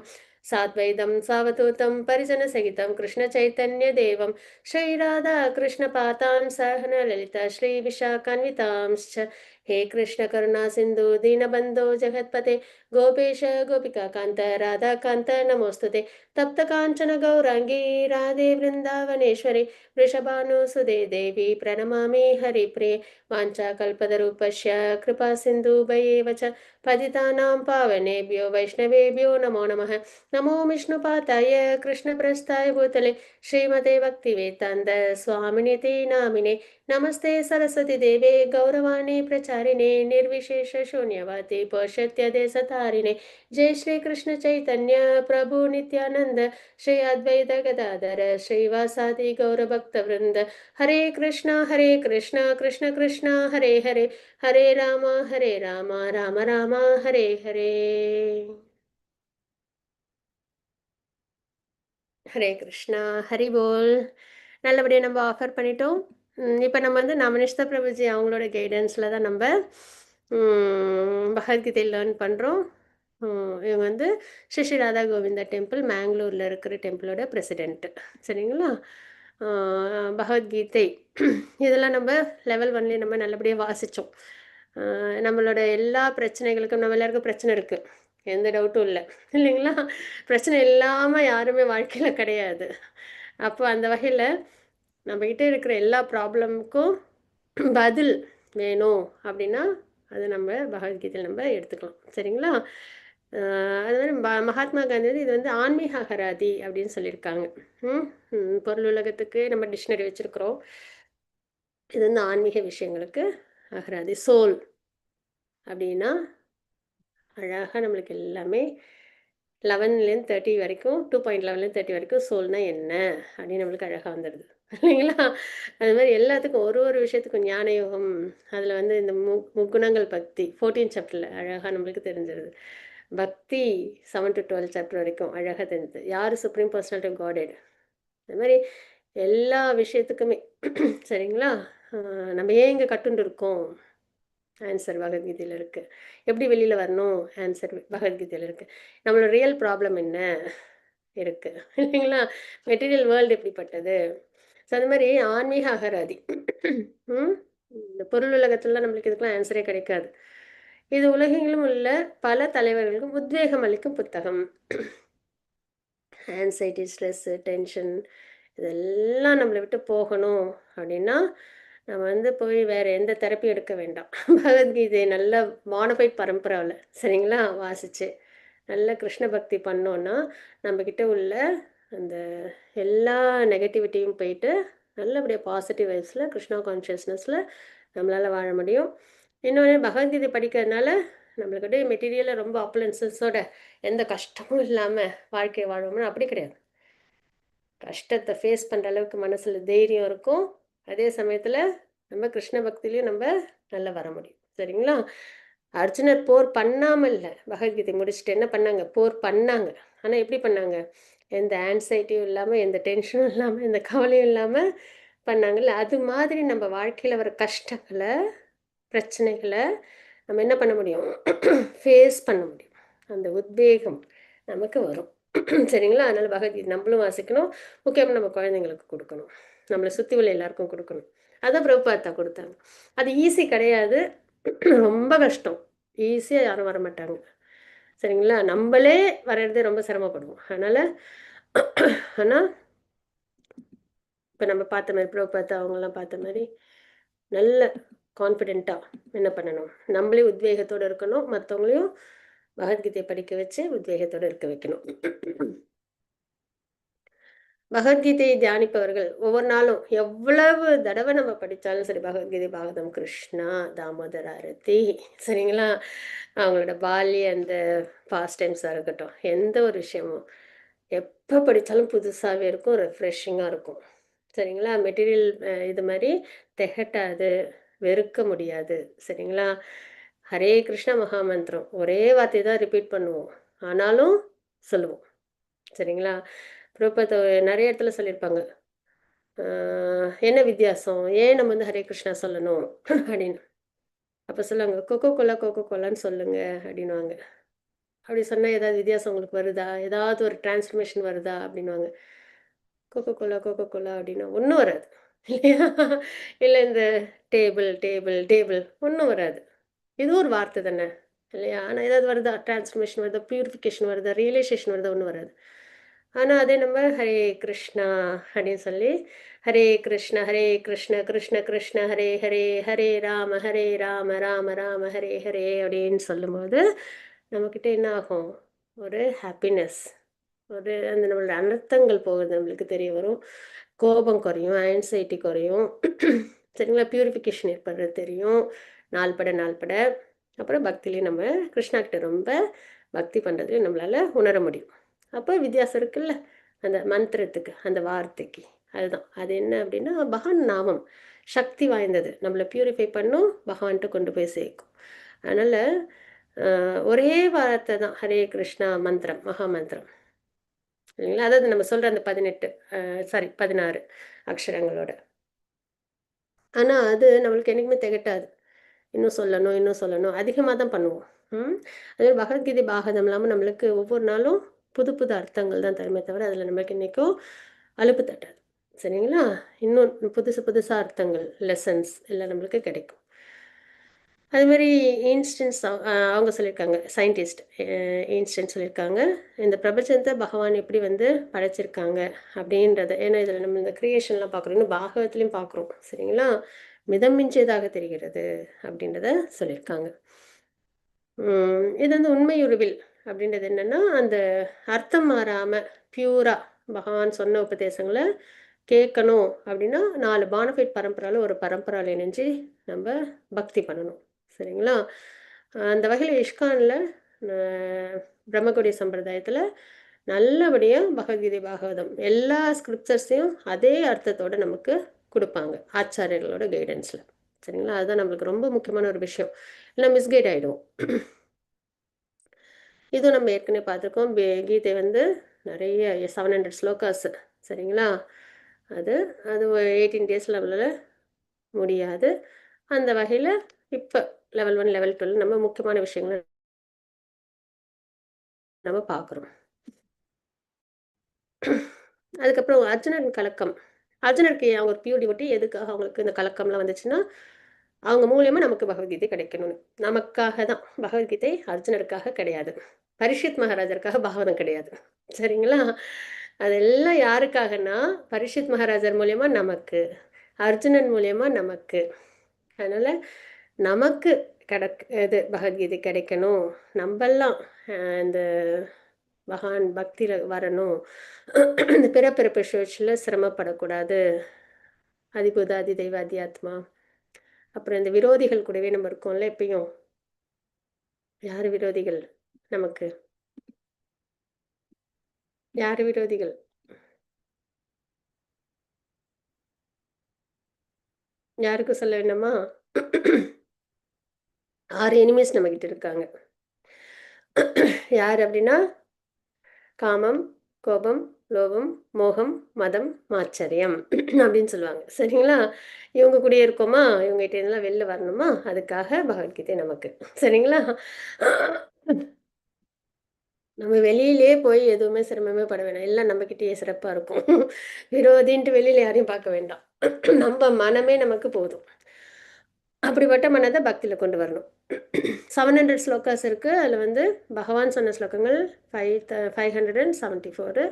साद्वैतं सावधूतं परिजनसहितं कृष्णचैतन्यदेवं श्रीराधा कृष्णपातां सहन ललिता श्रीविशाखान्वितांश्च हे कृष्ण करुणा सिन्धु दीनबन्धो जगत्पते गोपेश गोपिकान्त राधाकान्त नमोऽस्तुते तप्त काञ्चन गौराङ्गी राधे वृन्दावनेश्वरी वृषभानुसुदे देवी प्रणमामि हरिप्रिये वाञ्छाकल्पतरुपस्य कृपा सिन्धुभयेव च पतितानां पावनेभ्यो वैष्णवेभ्यो नमो नमः. नमो विष्णुपादाय कृष्णप्रस्थाय भूतले श्रीमते भक्तिवेदान्त स्वामिनिति नामिने नमस्ते सरस्वती देवे गौरवाणी प्रचारिणे निर्विशेष शून्यवादी पौषत्यदेशतारिणे जय श्री कृष्ण चैतन्य प्रभु नित्यानंद श्री अद्वैत गदाधर श्रीवासादि गौरभक्तवृंद हरे कृष्णा कृष्ण कृष्ण हरे हरे हरे राम राम राम हरे हरे ஹரே கிருஷ்ணா ஹரி போல். நல்லபடியாக நம்ம ஆஃபர் பண்ணிட்டோம். இப்போ நம்ம வந்து நமனிஷ்தா பிரபுஜி அவங்களோட கைடன்ஸில் தான் நம்ம பகவத்கீதை லேர்ன் பண்ணுறோம். இவங்க வந்து ஸ்ரீ ஸ்ரீ ராதா கோவிந்தா டெம்பிள் மேங்களூரில் இருக்கிற டெம்பிளோட பிரசிடெண்ட்டு. சரிங்களா? பகவத்கீதை இதெல்லாம் நம்ம லெவல் 1லேயே நம்ம நல்லபடியாக வாசித்தோம். நம்மளோட எல்லா பிரச்சனைகளுக்கும் நம்ம எல்லாருக்கும் பிரச்சனை இருக்குது, எந்த டவுட்டும் இல்லை இல்லைங்களா? பிரச்சனை இல்லாமல் யாருமே வாழ்க்கையில் கிடையாது. அப்போ அந்த வகையில் நம்மக்கிட்ட இருக்கிற எல்லா ப்ராப்ளமுக்கும் பதில் வேணும் அப்படின்னா அது நம்ம பகவத்கீதையில் நம்ம எடுத்துக்கலாம். சரிங்களா? அது மாதிரி மகாத்மா காந்தி வந்து இது வந்து ஆன்மீக அகராதி அப்படின்னு சொல்லியிருக்காங்க. பொருள் உலகத்துக்கு நம்ம டிக்ஷனரி வச்சுருக்குறோம். இது வந்து ஆன்மீக விஷயங்களுக்கு அகராதி. சோல் அப்படின்னா அழகாக நம்மளுக்கு எல்லாமே 11லேருந்து 30 வரைக்கும் 2.11லேருந்து 30 வரைக்கும் சோல்னா என்ன அப்படின்னு நம்மளுக்கு அழகாக வந்துடுது இல்லைங்களா? அது மாதிரி எல்லாத்துக்கும் ஒரு ஒரு விஷயத்துக்கும் ஞான யோகம் அதில் வந்து இந்த முக்குணங்கள் பக்தி 14 சாப்டரில் அழகாக நம்மளுக்கு தெரிஞ்சிருது. பக்தி 7 to 12 சாப்டர் வரைக்கும் அழகாக தெரிஞ்சுது. யார் சுப்ரீம் பர்சனாலிட்டி ஆஃப் காடட், அது மாதிரி எல்லா விஷயத்துக்குமே சரிங்களா? நம்ம ஏன் இங்கே கட்டுண்டு இருக்கோம், ஆன்சர் பகவத்கீதையில் இருக்குது. எப்படி வெளியில் வரணும், ஆன்சர் பகவத்கீதையில் இருக்குது. நம்மளோட ரியல் ப்ராப்ளம் என்ன இருக்குது இல்லைங்களா? மெட்டீரியல் வேர்ல்டு எப்படிப்பட்டது. ஸோ அது மாதிரி ஆன்மீக அகராதி. இந்த பொருள் உலகத்துலலாம் நம்மளுக்கு இதுக்கெல்லாம் ஆன்சரே கிடைக்காது. இது உலகெங்கிலும் உள்ள பல தலைவர்களுக்கும் உத்வேகம் அளிக்கும் புத்தகம். ஆன்சைட்டி, ஸ்ட்ரெஸ்ஸு, டென்ஷன் இதெல்லாம் நம்மளை விட்டு போகணும் அப்படின்னா நம்ம வந்து போய் வேறு எந்த தெரப்பியும் எடுக்க வேண்டாம். பகவத்கீதையை நல்லா மானபைட் பரம்பராவில் சரிங்களா வாசித்து நல்ல கிருஷ்ண பக்தி பண்ணோன்னா நம்மக்கிட்ட உள்ள அந்த எல்லா நெகட்டிவிட்டியும் போயிட்டு நல்லபடியாக பாசிட்டிவ் வைப்ஸில் கிருஷ்ணா கான்ஷியஸ்னஸில் நம்மளால் வாழ முடியும். இன்னொன்று பகவத்கீதை படிக்கிறதுனால நம்மளுக்கிட்ட மெட்டீரியலில் ரொம்ப அப்ளன்சஸோட எந்த கஷ்டமும் இல்லாமல் வாழ்க்கையை வாழ்வோம்னா அப்படி கிடையாது. கஷ்டத்தை ஃபேஸ் பண்ணுற அளவுக்கு மனசில் தைரியம் இருக்கும். அதே சமயத்தில் நம்ம கிருஷ்ண பக்திலையும் நம்ம நல்லா வர முடியும். சரிங்களா? அர்ஜுனர் போர் பண்ணாமல் இல்லை, பகவத்கீதை முடிச்சுட்டு என்ன பண்ணாங்க, போர் பண்ணாங்க. ஆனால் எப்படி பண்ணாங்க, எந்த ஆன்சைட்டியும் இல்லாமல், எந்த டென்ஷனும் இல்லாமல், எந்த கவலையும் இல்லாமல் பண்ணாங்கல்ல. அது மாதிரி நம்ம வாழ்க்கையில் வர கஷ்டங்களை, பிரச்சனைகளை நம்ம என்ன பண்ண முடியும், ஃபேஸ் பண்ண முடியும். அந்த உத்வேகம் நமக்கு வரும். சரிங்களா? அதனால் பகவத்கீதை நம்மளும் வாசிக்கணும், முக்கியமாக நம்ம குழந்தைங்களுக்கு கொடுக்கணும், நம்மளை சுற்றி உள்ள எல்லாருக்கும் கொடுக்கணும். அதான் பிரபுபாதா கொடுத்தாங்க. அது ஈஸி கிடையாது, ரொம்ப கஷ்டம். ஈஸியாக யாரும் வர மாட்டாங்க. சரிங்களா? நம்மளே வர்றதே ரொம்ப சிரமப்படுவோம். அதனால் ஆனால் இப்போ நம்ம பார்த்த மாதிரி பிரபுபாதா அவங்கெல்லாம் பார்த்த மாதிரி நல்ல கான்ஃபிடெண்ட்டாக என்ன பண்ணணும், நம்மளே உத்வேகத்தோடு இருக்கணும், மற்றவங்களையும் பகவத்கீதையை படிக்க வச்சு உத்வேகத்தோடு இருக்க வைக்கணும். பகவத்கீதையை தியானிப்பவர்கள் ஒவ்வொரு நாளும் எவ்வளவு தடவை நம்ம படித்தாலும் சரி, பகவத்கீதை, பாகவதம், கிருஷ்ணா, தாமோதர அரதி சரிங்களா, அவங்களோட பால்ய அந்த பாஸ்ட் டைம்ஸாக இருக்கட்டும், எந்த ஒரு விஷயமும் எப்போ படித்தாலும் புதுசாகவே இருக்கும், ரெஃப்ரெஷிங்காக இருக்கும். சரிங்களா? மெட்டீரியல் இது மாதிரி திகட்டாது, வெறுக்க முடியாது. சரிங்களா? ஹரே கிருஷ்ண மகாமந்திரம் ஒரே வார்த்தை தான் ரிப்பீட் பண்ணுவோம், ஆனாலும் சொல்லுவோம். சரிங்களா? பிரபுபாதா நிறைய இடத்துல சொல்லியிருப்பாங்க, என்ன வித்தியாசம், ஏன் நம்ம வந்து ஹரே கிருஷ்ணா சொல்லணும் அப்படின்னு. அப்போ சொல்லுவாங்க, கொக்கோ கோலா கொக்கோ கோலான்னு சொல்லுங்க அப்படின்வாங்க. அப்படி சொன்னால் ஏதாவது வித்தியாசம் உங்களுக்கு வருதா, ஏதாவது ஒரு டிரான்ஸ்ஃபர்மேஷன் வருதா அப்படின்வாங்க. கொக்கோ கோலா அப்படின்னா ஒன்றும் வராது இல்லையா? இல்லை இந்த டேபிள் டேபிள் டேபிள் ஒன்றும் வராது. இது ஒரு வார்த்தை தானே இல்லையா? ஆனால் ஏதாவது வருதா, டிரான்ஸ்ஃபர்மேஷன் வருதா, பியூரிஃபிகேஷன் வருதா, ரியலைசேஷன் வருதா, ஒன்றும் வராது. ஆனால் அதே நம்ம ஹரே கிருஷ்ணா அப்படின்னு சொல்லி ஹரே கிருஷ்ண கிருஷ்ண கிருஷ்ண ஹரே ஹரே, ஹரே ராம ராம ராம ஹரே ஹரே அப்படின்னு சொல்லும்போது நம்மக்கிட்ட என்ன ஆகும், ஒரு ஹாப்பினஸ், ஒரு அந்த நம்மளோட அனர்த்தங்கள் போகிறது நம்மளுக்கு தெரிய வரும், கோபம் குறையும், ஆன்சைட்டி குறையும். சரிங்களா? பியூரிஃபிகேஷன் ஏற்படுறது தெரியும் நாள்பட. அப்புறம் பக்திலையும் நம்ம கிருஷ்ணா கிட்ட ரொம்ப பக்தி பண்ணுறதுலையும் நம்மளால் உணர முடியும். அப்போ வித்தியாசம் இருக்குல்ல அந்த மந்திரத்துக்கு, அந்த வார்த்தைக்கு. அதுதான் அது என்ன அப்படின்னா பகவான் நாமம் சக்தி வாய்ந்தது, நம்மளை பியூரிஃபை பண்ணும், பகவான்கிட்ட கொண்டு போய் சேர்க்கும். அதனால் ஒரே வார்த்தை தான் ஹரே கிருஷ்ணா மந்திரம், மகா மந்திரம் இல்லைங்களா? அதாவது நம்ம சொல்கிற அந்த 16 அக்ஷரங்களோட. ஆனால் அது நம்மளுக்கு என்றைக்குமே திகட்டாது. இன்னும் சொல்லணும் அதிகமாக தான் பண்ணுவோம். அதே பகவத்கீதை பாகதம் இல்லாமல் நம்மளுக்கு ஒவ்வொரு நாளும் புது புது அர்த்தங்கள் தான் தருமே தவிர அதில் நம்மளுக்கு இன்றைக்கும் அலுப்பு தட்டாது. சரிங்களா? இன்னும் புதுசாக அர்த்தங்கள், லெசன்ஸ் எல்லாம் நம்மளுக்கு கிடைக்கும். அது மாதிரி இன்ஸ்டன்ஸ் அவங்க சொல்லியிருக்காங்க, சயின்டிஸ்ட் இன்ஸ்டன்ட் சொல்லியிருக்காங்க, இந்த பிரபஞ்சத்தை பகவான் எப்படி வந்து படைச்சிருக்காங்க அப்படின்றத. ஏன்னா இதில் நம்ம இந்த கிரியேஷன்லாம் பார்க்குறோம், இன்னும் பாகவத்துலேயும் பார்க்குறோம், சரிங்களா? மிதம் மிஞ்சியதாக தெரிகிறது அப்படின்றத சொல்லியிருக்காங்க. இது வந்து உண்மையுருவில் அப்படின்றது என்னன்னா, அந்த அர்த்தம் மாறாம பியூரா பகவான் சொன்ன உபதேசங்களை கேட்கணும் அப்படின்னா 4 பானஃபைட் பரம்பரால ஒரு பரம்பரால இணைஞ்சு நம்ம பக்தி பண்ணணும், சரிங்களா? அந்த வகையில் இஷ்கானில் பிரம்மகுடி சம்பிரதாயத்தில் நல்லபடியாக பகவத்கீதை பாகவதம் எல்லா ஸ்கிரிப்சர்ஸையும் அதே அர்த்தத்தோட நமக்கு கொடுப்பாங்க ஆச்சாரியர்களோட கைடன்ஸில், சரிங்களா? அதுதான் நம்மளுக்கு ரொம்ப முக்கியமான ஒரு விஷயம், இல்லை மிஸ்கைட் ஆகிடுவோம். இதுவும் நம்ம ஏற்கனவே பார்த்துருக்கோம். கீதை வந்து நிறைய 700 ஸ்லோகாஸ், சரிங்களா? அது அது 18 டேஸில் நம்மளால் முடியாது. அந்த வகையில் இப்போ லெவல் 1 லெவல் 12 நம்ம முக்கியமான விஷயங்களை நம்ம பார்க்குறோம். அதுக்கப்புறம் அர்ஜுனன் கலக்கம். அர்ஜுனருக்கு அவங்க ஒரு பியூர் டிவோட்டி, எதுக்காக அவங்களுக்கு இந்த கலக்கம்லாம் வந்துச்சுன்னா, அவங்க மூலியமா நமக்கு பகவத்கீதை கிடைக்கணும்னு. நமக்காக தான் பகவத்கீதை, அர்ஜுனருக்காக கிடையாது. பரீட்சித் மகாராஜருக்காக பாகவதம் கிடையாது, சரிங்களா? அதெல்லாம் யாருக்காகனா, பரீட்சித் மகாராஜர் மூலியமா நமக்கு, அர்ஜுனன் மூலியமா நமக்கு. அதனால நமக்கு இது பகவத்கீதை கிடைக்கணும், நம்மெல்லாம் இந்த பகவான் பக்தியில் வரணும், இந்த பிறப்பிறப்பு சுழற்சியில் சிரமப்படக்கூடாது, அதிபூத அதிதெய்வ அத்தியாத்மா. அப்புறம் இந்த விரோதிகள் கூடவே நம்ம இருக்கோம்ல எப்பயும். யார் விரோதிகள் நமக்கு? யார் விரோதிகள்? யாருக்கு சொல்ல வேண்டாமா? 6 எனிமீஸ் நம்மகிட்ட இருக்காங்க. யார் அப்படின்னா, காமம், கோபம், லோபம், மோகம், மதம், மாச்சரியம் அப்படின்னு சொல்லுவாங்க, சரிங்களா? இவங்க கூடயே இருக்கோமா? இவங்ககிட்ட இருந்தெல்லாம் வெளில வரணுமா? அதுக்காக பகவத்கீதை நமக்கு, சரிங்களா? நம்ம வெளியிலே போய் எதுவுமே சிரமமே பட வேண்டாம், எல்லாம் நம்மக்கிட்டேயே சிறப்பாக இருக்கும். விரோதின்ட்டு வெளியில் யாரையும் பார்க்க வேண்டாம். நம்ம மனமே நமக்கு போதும். அப்படிப்பட்ட மனதை பக்தியில் கொண்டு வரணும். 700 ஸ்லோகாஸ் இருக்குது. அதில் வந்து பகவான் சொன்ன ஸ்லோகங்கள் 574.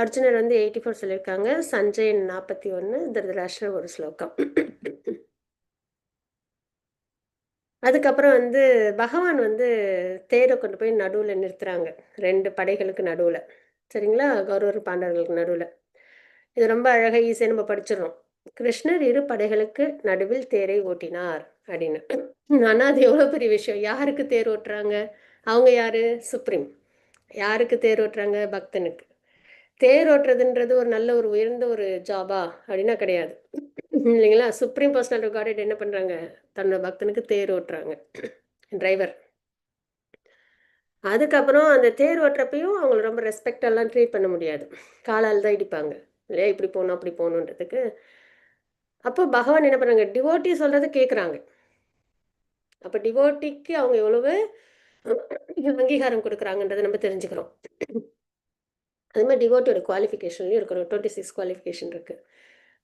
அர்ஜுனர் வந்து 84 சொல்லியிருக்காங்க. சஞ்சயன் 41, திருதராஷ்டிரர் ஒரு ஸ்லோகம். அதுக்கப்புறம் வந்து பகவான் வந்து தேரை கொண்டு போய் நடுவில் நிறுத்துறாங்க, 2 படைகளுக்கு நடுவில், சரிங்களா? கௌரவர் பாண்டவர்களுக்கு நடுவில். இது ரொம்ப அழகாக ஈஸியாக நம்ம படிச்சிடறோம். கிருஷ்ணர் 2 படைகளுக்கு நடுவில் தேரை ஓட்டினார் அப்படின்னு. ஆனால் அது எவ்வளோ பெரிய விஷயம். யாருக்கு தேர் ஓட்டுறாங்க? அவங்க யாரு? சுப்ரீம். யாருக்கு தேர் ஓட்டுறாங்க? பக்தனுக்கு. தேர் ஓட்டுறதுன்றது ஒரு நல்ல ஒரு உயர்ந்த ஒரு ஜாபா அப்படின்னா கிடையாது, இல்லைங்களா? சுப்ரீம் பர்சனல் காட் என்ன பண்ணுறாங்க? தன்னோட பக்தனுக்கு தேர் ஓட்டுறாங்க, டிரைவர். அதுக்கப்புறம் அந்த தேர் ஓட்டுறப்பையும் அவங்கள ரொம்ப ரெஸ்பெக்டெல்லாம் ட்ரீட் பண்ண முடியாது, காலால் தான் இடிப்பாங்க இல்லையா? இப்படி போகணும் அப்படி போகணுன்றதுக்கு. அப்போ பகவான் என்ன பண்ணுறாங்க? டிவோட்டி சொல்கிறத கேட்குறாங்க. அப்போ டிவோட்டிக்கு அவங்க எவ்வளவு அங்கீகாரம் கொடுக்குறாங்கன்றதை நம்ம தெரிஞ்சுக்கிறோம். அது மாதிரி டிவோட்டியோட குவாலிஃபிகேஷன்லையும் இருக்கணும். 26 குவாலிஃபிகேஷன் இருக்குது,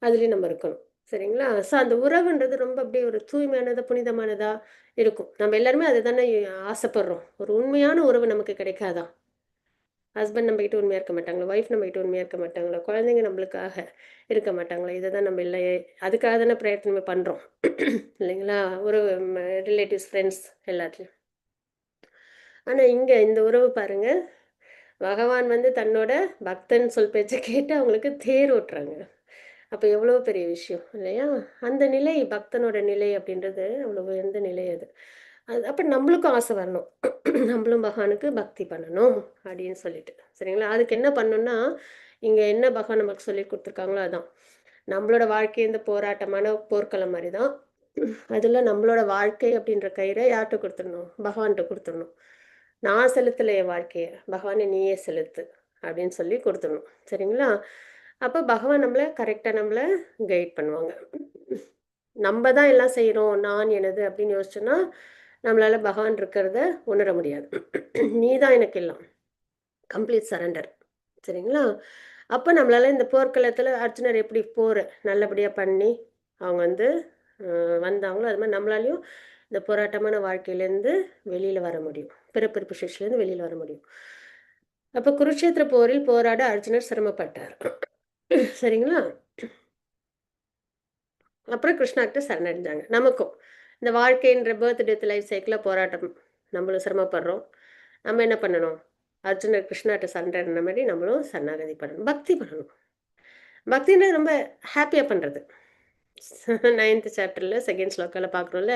அதுலேயும் நம்ம இருக்கணும், சரிங்களா? ஸோ அந்த உறவுன்றது ரொம்ப அப்படியே ஒரு தூய்மையானதாக புனிதமானதாக இருக்கும். நம்ம எல்லாருமே அதை தானே ஆசைப்படுறோம். ஒரு உண்மையான உறவு நமக்கு கிடைக்காதா? ஹஸ்பண்ட் நம்மகிட்ட உண்மையாக இருக்க மாட்டாங்களா? ஒய்ஃப் நம்மகிட்ட உண்மையாக இருக்க மாட்டாங்களா? குழந்தைங்க நம்மளுக்காக இருக்க மாட்டாங்களா? இதை தான் நம்ம இல்லை அதுக்காக தானே பிரயத்னமே பண்ணுறோம், இல்லைங்களா? ஒரு ரிலேட்டிவ்ஸ், ஃப்ரெண்ட்ஸ் எல்லாத்துலேயும். ஆனால் இங்கே இந்த உறவு பாருங்கள், பகவான் வந்து தன்னோட பக்தன் சொல் பேச்சை கேட்டு அவங்களுக்கு தேர் ஓட்டுறாங்க. அப்போ எவ்வளோ பெரிய விஷயம் இல்லையா? அந்த நிலை, பக்தனோட நிலை அப்படின்றது அவ்வளோ உயர்ந்த நிலை அது. அது அப்போ நம்மளுக்கும் ஆசை வரணும், நம்மளும் பகவானுக்கு பக்தி பண்ணணும் அப்படின்னு சொல்லிட்டு, சரிங்களா? அதுக்கு என்ன பண்ணணும்னா, இங்கே என்ன பகவான் நமக்கு சொல்லி கொடுத்துருக்காங்களோ அதான். நம்மளோட வாழ்க்கை இந்த போராட்டமான போர்க்களம் மாதிரி தான். அதில் நம்மளோட வாழ்க்கை அப்படின்ற கயிறை யார்கிட்ட கொடுத்துடணும்? பகவான்கிட்ட கொடுத்துடணும். நான் செலுத்தலை என் வாழ்க்கையை, பகவானை நீயே செலுத்து அப்படின்னு சொல்லி கொடுத்துடணும், சரிங்களா? அப்போ பகவான் நம்மளை கரெக்டாக நம்மளை கைட் பண்ணுவாங்க. நம்ம தான் எல்லாம் செய்கிறோம், நான் எனது அப்படின்னு யோசிச்சோன்னா நம்மளால் பகவான் இருக்கிறத உணர முடியாது. நீ தான் எனக்கு எல்லாம், கம்ப்ளீட் சரண்டர், சரிங்களா? அப்போ நம்மளால் இந்த போர்க்களத்தில் அர்ஜுனர் எப்படி போர் நல்லபடியாக பண்ணி அவங்க வந்து வந்தாங்களோ அது மாதிரி நம்மளாலையும் இந்த போராட்டமான வாழ்க்கையிலேருந்து வெளியில் வர முடியும், பிறப்பிறப்பு சிஷ்லேருந்து வெளியில் வர முடியும். அப்போ குருட்சேத்திர போரில் போராட அர்ஜுனர் சிரமப்பட்டார். சரிங்களா? அப்புறம் கிருஷ்ணாகிட்ட சரணடைஞ்சாங்க. நமக்கும் இந்த வாழ்க்கைன்ற பர்த் டெத் லைஃப் சைக்கிளில் போராட்டம், நம்மளும் சிரமப்படுறோம். நம்ம என்ன பண்ணணும்? அர்ஜுனர் கிருஷ்ணாட்ட சரணடைன மாதிரி நம்மளும் சரணாகதி பண்ணணும், பக்தி பண்ணணும். பக்தின்றது ரொம்ப ஹாப்பியாக பண்ணுறது. 9th சாப்டரில் 2nd ஸ்லோக்காவில் பார்க்குறோம்ல,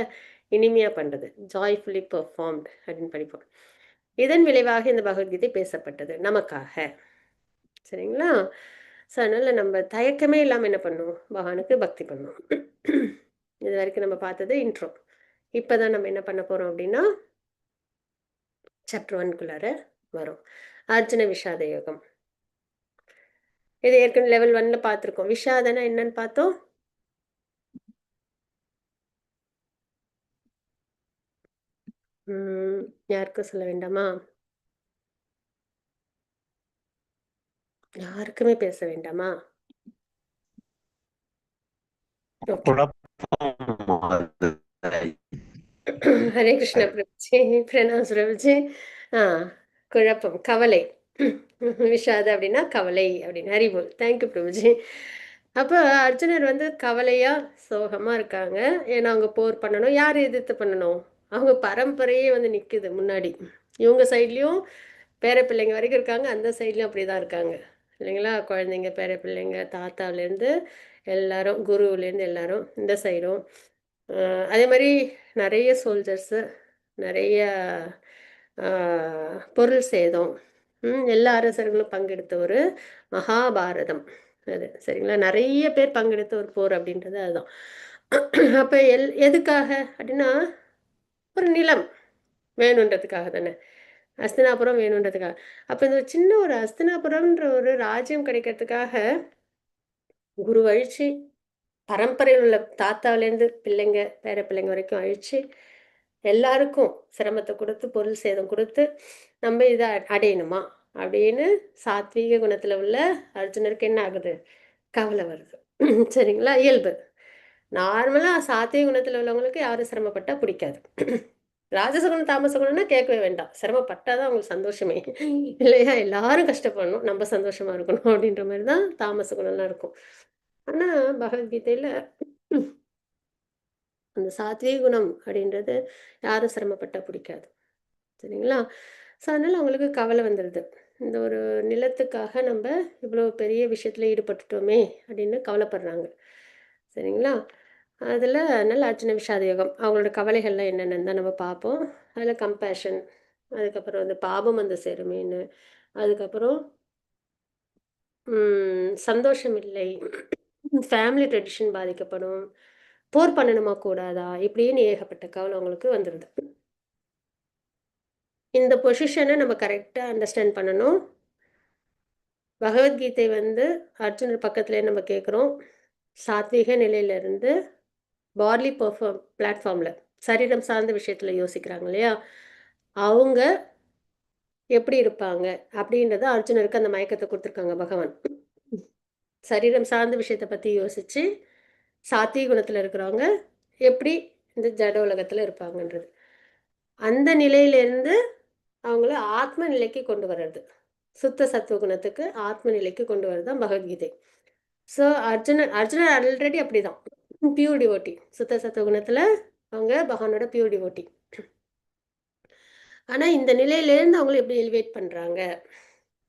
இனிமையாக பண்ணுறது, ஜாய்ஃபுல்லி பெர்ஃபார்ம்ட் அப்படின்னு படிப்போம். இதன் விளைவாக இந்த பகவத்கீதை பேசப்பட்டது நமக்காக. சரிங்களா? ஸோ அதனால் நம்ம தயக்கமே இல்லாமல் என்ன பண்ணணும்? பகவானுக்கு பக்தி பண்ணணும். இது வரைக்கும் நம்ம பார்த்தது இன்ட்ரோ. இப்போ தான் நம்ம என்ன பண்ண போகிறோம் அப்படின்னா, சாப்டர் 1க்குள்ளார வரும். அர்ஜுன விஷாத யோகம். இது ஏற்கனவே லெவல் 1ல பார்த்துருக்கோம். விஷாதனா என்னன்னு பார்த்தோம். யாருக்கும் சொல்ல வேண்டாமா? யாருக்குமே பேச வேண்டாமா? ஓகே. குழப்பம் வருது. ஹரே கிருஷ்ண பிரபுஜி, பிரணாம் பிரபுஜி. ஆ, குழப்பம், கவலை. விஷாத அப்படின்னா கவலை அப்படின்னு. ஹரிபோல். தேங்க்யூ பிரபுஜி. அப்போ அர்ஜுனர் வந்து கவலையா சோகமா இருக்காங்க. ஏன்னா அவங்க போர் பண்ணணும். யார் எதிர்த்து பண்ணணும்? அவங்க பரம்பரையே வந்து நிக்குது முன்னாடி. இவங்க சைட்லயும் பேர பிள்ளைங்க வரைக்கும் இருக்காங்க, அந்த சைட்லயும் அப்படிதான் இருக்காங்க இல்லைங்களா? குழந்தைங்க, பேர பிள்ளைங்க, தாத்தாலேருந்து எல்லாரும், குருவுலேருந்து எல்லாரும் இந்த சைடும். அதே மாதிரி நிறைய சோல்ஜர்ஸு, நிறைய பொருள் சேதம், எல்லா அரசர்களும் பங்கெடுத்த ஒரு மகாபாரதம் அது. சரிங்களா? நிறைய பேர் பங்கெடுத்த ஒரு போர் அப்படின்றது அதுதான். அப்போ எதுக்காக அப்படின்னா, ஒரு நிலம் வேணுன்றதுக்காக தானே. அஸ்தினாபுரம் வேணுன்றதுக்காக. அப்போ இந்த சின்ன ஒரு அஸ்தினாபுரம்ன்ற ஒரு ராஜ்யம் கிடைக்கிறதுக்காக குரு அழிச்சு, பரம்பரையில் உள்ள தாத்தாவிலேருந்து பிள்ளைங்க, பேர பிள்ளைங்க வரைக்கும் அழிச்சு, எல்லாருக்கும் சிரமத்தை கொடுத்து, பொருள் சேதம் கொடுத்து, நம்ம இதை அடையணுமா அப்படின்னு சாத்வீக குணத்தில் உள்ள அர்ஜுனருக்கு என்ன ஆகுது? கவலை வருது. சரிங்களா? இயல்பு. நார்மலாக சாத்வீக குணத்தில் உள்ளவங்களுக்கு யாரும் சிரமப்பட்டா பிடிக்காது. ராஜசகுணம் தாமசகுணம்னா கேட்கவே வேண்டாம். சிரமப்பட்டாதான் அவங்களுக்கு சந்தோஷமே இல்லையா? எல்லாரும் கஷ்டப்படணும், நம்ம சந்தோஷமா இருக்கணும் அப்படின்ற மாதிரி தான் தாமச குணம்லாம் இருக்கும். ஆனா பகவத்கீதையில அந்த சாத்வீக குணம் அப்படின்றது யாரும் சிரமப்பட்டா பிடிக்காது. சரிங்களா? ஸோ அதனால அவங்களுக்கு கவலை வந்துடுது. இந்த ஒரு நிலத்துக்காக நம்ம இவ்வளோ பெரிய விஷயத்துல ஈடுபட்டுட்டோமே அப்படின்னு கவலைப்படுறாங்க. சரிங்களா? அதில் நல்ல அர்ஜுன விஷாத யோகம், அவங்களோட கவலைகள்லாம் என்னென்னு தான் நம்ம பார்ப்போம். அதில் கம்பேஷன், அதுக்கப்புறம் வந்து பாபம் வந்து சேருமேன்னு, அதுக்கப்புறம் சந்தோஷம் இல்லை, ஃபேமிலி ட்ரெடிஷன் பாதிக்கப்படும், போர் பண்ணணுமா கூடாதா, இப்படின்னு ஏகப்பட்ட கவலை அவங்களுக்கு வந்துடுது. இந்த பொசிஷனை நம்ம கரெக்டாக அண்டர்ஸ்டாண்ட் பண்ணணும். பகவத்கீதை வந்து அர்ஜுனர் பக்கத்துலேயே நம்ம கேட்குறோம். சாத்வீக நிலையிலிருந்து பாட்லி பிளாட்ஃபார்மில் சரீரம் சார்ந்த விஷயத்தில் யோசிக்கிறாங்க இல்லையா? அவங்க எப்படி இருப்பாங்க அப்படின்றத அர்ஜுனருக்கு அந்த மயக்கத்தை கொடுத்துருக்காங்க பகவான். சரீரம் சார்ந்த விஷயத்தை பற்றி யோசித்து சாத்வீக குணத்தில் இருக்கிறவங்க எப்படி இந்த ஜட உலகத்தில் இருப்பாங்கன்றது, அந்த நிலையிலேருந்து அவங்கள ஆத்ம நிலைக்கு கொண்டு வர்றது, சுத்த சத்துவ குணத்துக்கு ஆத்ம நிலைக்கு கொண்டு வர்றது தான் பகவத்கீதை. ஸோ அர்ஜுனர் ஆல்ரெடி அப்படிதான் பியூர் டிவோட்டி. சுத்த சத்துவ குணத்தில் அவங்க பகவானோட பியூர் டிவோட்டி. ஆனால் இந்த நிலையிலேருந்து அவங்கள எப்படி எலிவேட் பண்ணுறாங்க,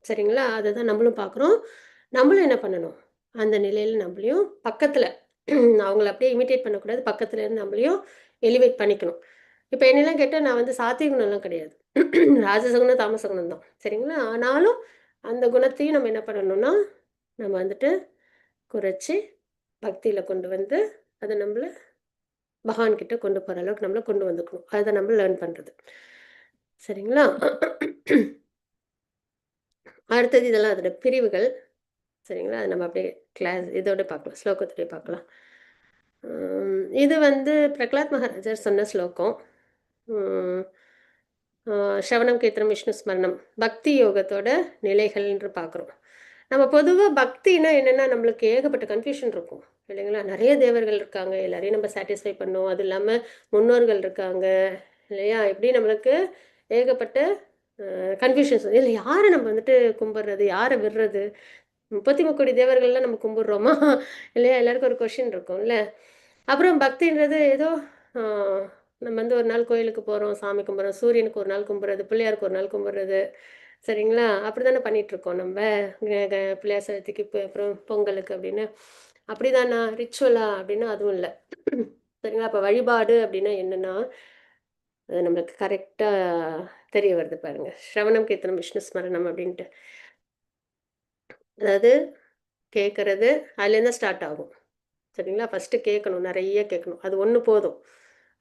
சரிங்களா? அதை தான் நம்மளும் பார்க்குறோம். நம்மளும் என்ன பண்ணணும்? அந்த நிலையில் நம்மளையும் பக்கத்தில் அவங்கள அப்படியே இமிட்டேட் பண்ணக்கூடாது, பக்கத்தில் இருந்து நம்மளையும் எலிவேட் பண்ணிக்கணும். இப்போ என்னெல்லாம் கேட்டால் நான் வந்து சாத்விக குணம்லாம் கிடையாது, ராஜசகுணம் தாமசகுணம் தான். சரிங்களா? ஆனாலும் அந்த குணத்தையும் நம்ம என்ன பண்ணணும்னா, நம்ம வந்துட்டு குறைச்சி பக்தியில் கொண்டு வந்து அதை நம்மளை பகவான்கிட்ட கொண்டு போகிற அளவுக்கு நம்மளை கொண்டு வந்துக்கணும். அதை நம்ம லேர்ன் பண்ணுறது. சரிங்களா? அடுத்தது இதெல்லாம் அதோட பிரிவுகள். சரிங்களா? அது நம்ம அப்படியே கிளாஸ் இதோட பார்க்கலாம், ஸ்லோகத்தோடய பார்க்கலாம். இது வந்து பிரகலாத் மகாராஜர் சொன்ன ஸ்லோகம். ஸ்ரவணம் கீர்த்தனம் விஷ்ணு ஸ்மரணம் பக்தி யோகத்தோட நிலைகள் என்று பார்க்குறோம். நம்ம பொதுவா பக்தின்னா என்னன்னா, நம்மளுக்கு ஏகப்பட்ட கன்ஃப்யூஷன் இருக்கும். இல்லைங்களா? நெறைய தேவர்கள் இருக்காங்க. எல்லாரையும் நம்ம சாட்டிஸ்ஃபை பண்ணணும். அது இல்லாம முன்னோர்கள் இருக்காங்க. இல்லையா? இப்படி நம்மளுக்கு ஏகப்பட்ட கன்ஃப்யூஷன்ஸ். இதுல யார நம்ம வந்துட்டு கும்பிடுறது? யார விடுறது? 33 தேவர்கள்லாம் நம்ம கும்பிடுறோமா? இல்லையா? எல்லாருக்கும் ஒரு கொஸ்டின் இருக்கும்ல. அப்புறம் பக்தின்றது ஏதோ ஆ நம்ம வந்து ஒரு நாள் கோயிலுக்கு போறோம், சாமி கும்பிடுறோம். சூரியனுக்கு ஒரு நாள் கும்பிடுறது, பிள்ளையாருக்கு ஒரு நாள் கும்பிடுறது. சரிங்களா? அப்படிதானே பண்ணிட்டுருக்கோம் நம்ப. பிள்ளையார் சதுர்த்திக்கு அப்புறம் பொங்கலுக்கு அப்படின்னு. அப்படிதானா? ரிச்சுவலா? அப்படின்னா அதுவும் இல்ல. சரிங்களா? அப்ப வழிபாடு அப்படின்னா என்னன்னா, அது நம்மளுக்கு கரெக்ட்டா தெரிய வருது பாருங்க. ஸ்ரவணம், கீர்த்தனம், விஷ்ணு ஸ்மரணம் அப்படின்ட்டு. அதாவது கேட்கறது, அதுலேருந்து தான் ஸ்டார்ட் ஆகும். சரிங்களா? ஃபர்ஸ்ட்டு கேட்கணும். நெறைய கேட்கணும். அது ஒண்ணு போதும்.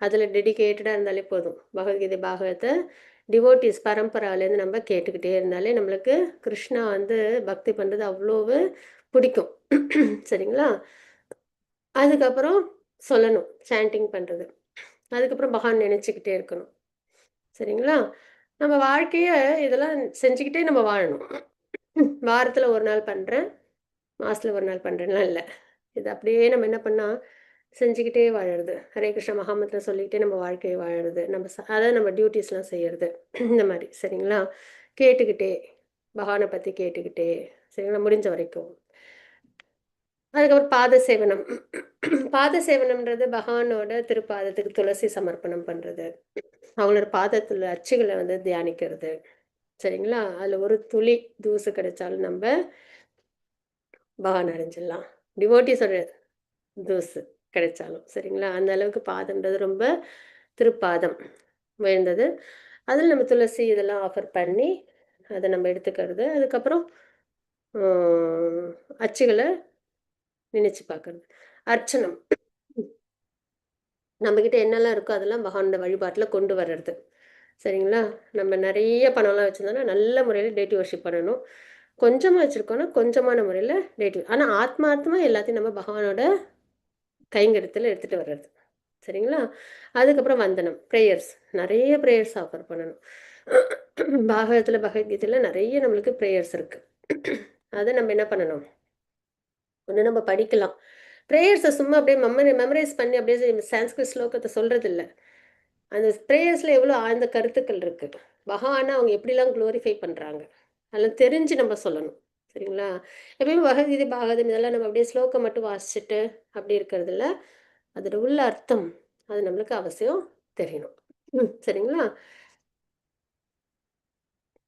அதில டெடிகேட்டடா இருந்தாலே போதும். பகவத்கீதை, பாகவத டிவோட்டீஸ் பரம்பராலேருந்து நம்ம கேட்டுக்கிட்டே இருந்தாலே நம்மளுக்கு கிருஷ்ணா வந்து பக்தி பண்றது அவ்வளவு பிடிக்கும். சரிங்களா? அதுக்கப்புறம் சொல்லணும். சாண்டிங் பண்றது. அதுக்கப்புறம் பகவான் நினைச்சுக்கிட்டே இருக்கணும். சரிங்களா? நம்ம வாழ்க்கைய இதெல்லாம் செஞ்சுக்கிட்டே நம்ம வாழணும். வாரத்துல 1 நாள் பண்றேன். மாசத்துல 1 நாள் பண்றேன்லாம் இல்ல. இது அப்படியே நம்ம என்ன பண்ணா, செஞ்சுக்கிட்டே வாழறது. ஹரே கிருஷ்ணா மகாமந்திரம் சொல்லிக்கிட்டே நம்ம வாழ்க்கைய வாழறது. நம்ம அதாவது நம்ம டியூட்டீஸ்லாம் செய்யறது. இந்த மாரி சரிங்களா? கேட்டுக்கிட்டே, பகவான பத்தி கேட்டுக்கிட்டே, சரிங்களா? முடிஞ்ச வரைக்கும். அதுக்கப்புறம் பாத சேவனம். பாத சேவனம்ன்றது பகவானோட திருப்பாதத்துக்கு துளசி சமர்ப்பணம் பண்றது. அவங்களோட பாதத்துல அச்சுகள வந்து தியானிக்கிறது. சரிங்களா? அதுல ஒரு துளி தூசு கிடைச்சாலும் நம்ப பகவான அடைஞ்சிடலாம். டிவோட்டீஸோட தூசு கிடைச்சாலும். சரிங்களா? அந்த அளவுக்கு பாதம்ன்றது ரொம்ப திருப்பாதம் உயர்ந்தது. அதில நம்ம துளசி இதெல்லாம் ஆஃபர் பண்ணி, அத நம்ம எடுத்துக்கிறது. அதுக்கப்புறம் ம் அச்சுகள நினைச்சு பார்க்கறது. அர்ச்சனம். நம்மகிட்ட என்னலாம் இருக்கோ அதெல்லாம் பகவானோட வழிபாட்டுல கொண்டு வர்றது. சரிங்களா? நம்ம நெறைய பணம்லாம் வச்சிருந்தோம்னா, நல்ல முறையில டேட்டி வொர்ஷிப் பண்ணணும். கொஞ்சமா வச்சிருக்கோம்னா, கொஞ்சமான முறையில டேட்டி ஆனா ஆத்மார்த்தமா எல்லாத்தையும் நம்ம பகவானோட கைங்கரியத்துல எடுத்துட்டு வர்றது. சரிங்களா? அதுக்கப்புறம் வந்தனம், பிரேயர்ஸ். நெறைய பிரேயர்ஸ் ஆஃபர் பண்ணணும். பாகவதத்துல, பகவத்கீதையில நெறைய நம்மளுக்கு பிரேயர்ஸ் இருக்கு. அத நம்ம என்ன பண்ணணும்? ஒண்ணு நம்ம படிக்கலாம். பிரேயர்ஸ சும்மா அப்படியே மெமரைஸ் பண்ணி அப்படியே சான்ஸ்கிரிட் ஸ்லோகத்த சொல்றதில்ல. அந்த பிரேயர்ஸ்ல எவ்வளோ ஆழ்ந்த கருத்துக்கள் இருக்கு. பகவான அவங்க எப்படிலாம் குளோரிஃபை பண்றாங்க. அதெல்லாம் தெரிஞ்சு நம்ம சொல்லணும். சரிங்களா? எப்பயுமே பகவத்கீதை, பாகவதம் இதெல்லாம் நம்ம அப்படியே ஸ்லோகம் மட்டும் வாசிச்சுட்டு அப்படி இருக்கிறதில்ல. அதோட உள்ள அர்த்தம் அது நம்மளுக்கு அவசியம் தெரியணும். சரிங்களா?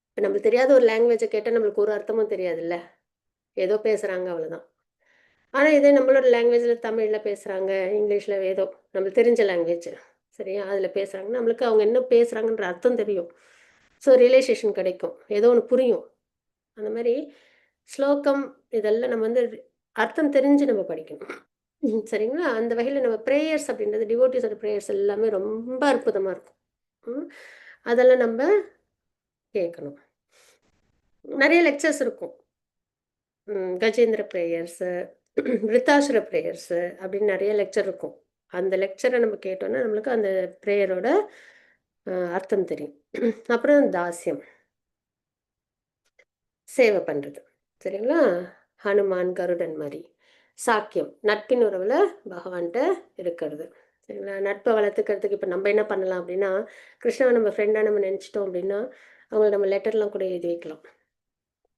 இப்ப நம்மளுக்கு தெரியாத ஒரு லாங்குவேஜ கேட்டா நம்மளுக்கு ஒரு அர்த்தமும் தெரியாதுல்ல. ஏதோ பேசுறாங்க அவ்வளோதான். ஆனா இதே நம்மளோட லாங்குவேஜ்ல தமிழ்ல பேசுறாங்க, இங்கிலீஷ்ல ஏதோ நம்மளுக்கு தெரிஞ்ச லாங்குவேஜ். சரியா? அதில பேசுறாங்கன்னா, நம்மளுக்கு அவங்க என்ன பேசுறாங்கன்ற அர்த்தம் தெரியும். ஸோ ரியலைசேஷன் கிடைக்கும். ஏதோ ஒண்ணு புரியும். அந்த மாரி ஸ்லோகம் இதெல்லாம் நம்ம வந்து அர்த்தம் தெரிஞ்சு நம்ம படிக்கணும். சரிங்களா? அந்த வகையில நம்ம பிரேயர்ஸ் அப்படின்றது டிவோட்டீஸோட பிரேயர்ஸ் எல்லாமே ரொம்ப அற்புதமா இருக்கும். ம். அதெல்லாம் நம்ப கேட்கணும். நெறைய லெக்சர்ஸ் இருக்கும். கஜேந்திர பிரேயர்ஸு, விருத்தாசுர பிரேயர்ஸு அப்படின்னு நெறைய லெக்சர் இருக்கும். அந்த லெக்சர நம்ம கேட்டோம்னா, நம்மளுக்கு அந்த பிரேயரோட அர்த்தம் தெரியும். அப்புறம் தாஸ்யம். சேவை பண்றது. சரிங்களா? ஹனுமான், கருடன் மாரி. சாக்கியம். நட்பின் உறவுல பகவான்ட்ட இருக்கிறது. சரிங்களா? நட்ப வளர்த்துக்கிறதுக்கு இப்ப நம்ம என்ன பண்ணலாம் அப்படின்னா, கிருஷ்ணாவ நம்ம ஃப்ரெண்டா நம்ம நெனச்சுட்டோம் அப்படின்னா, அவங்கள நம்ம லெட்டர்லாம் கூட எழுதி வைக்கலாம்.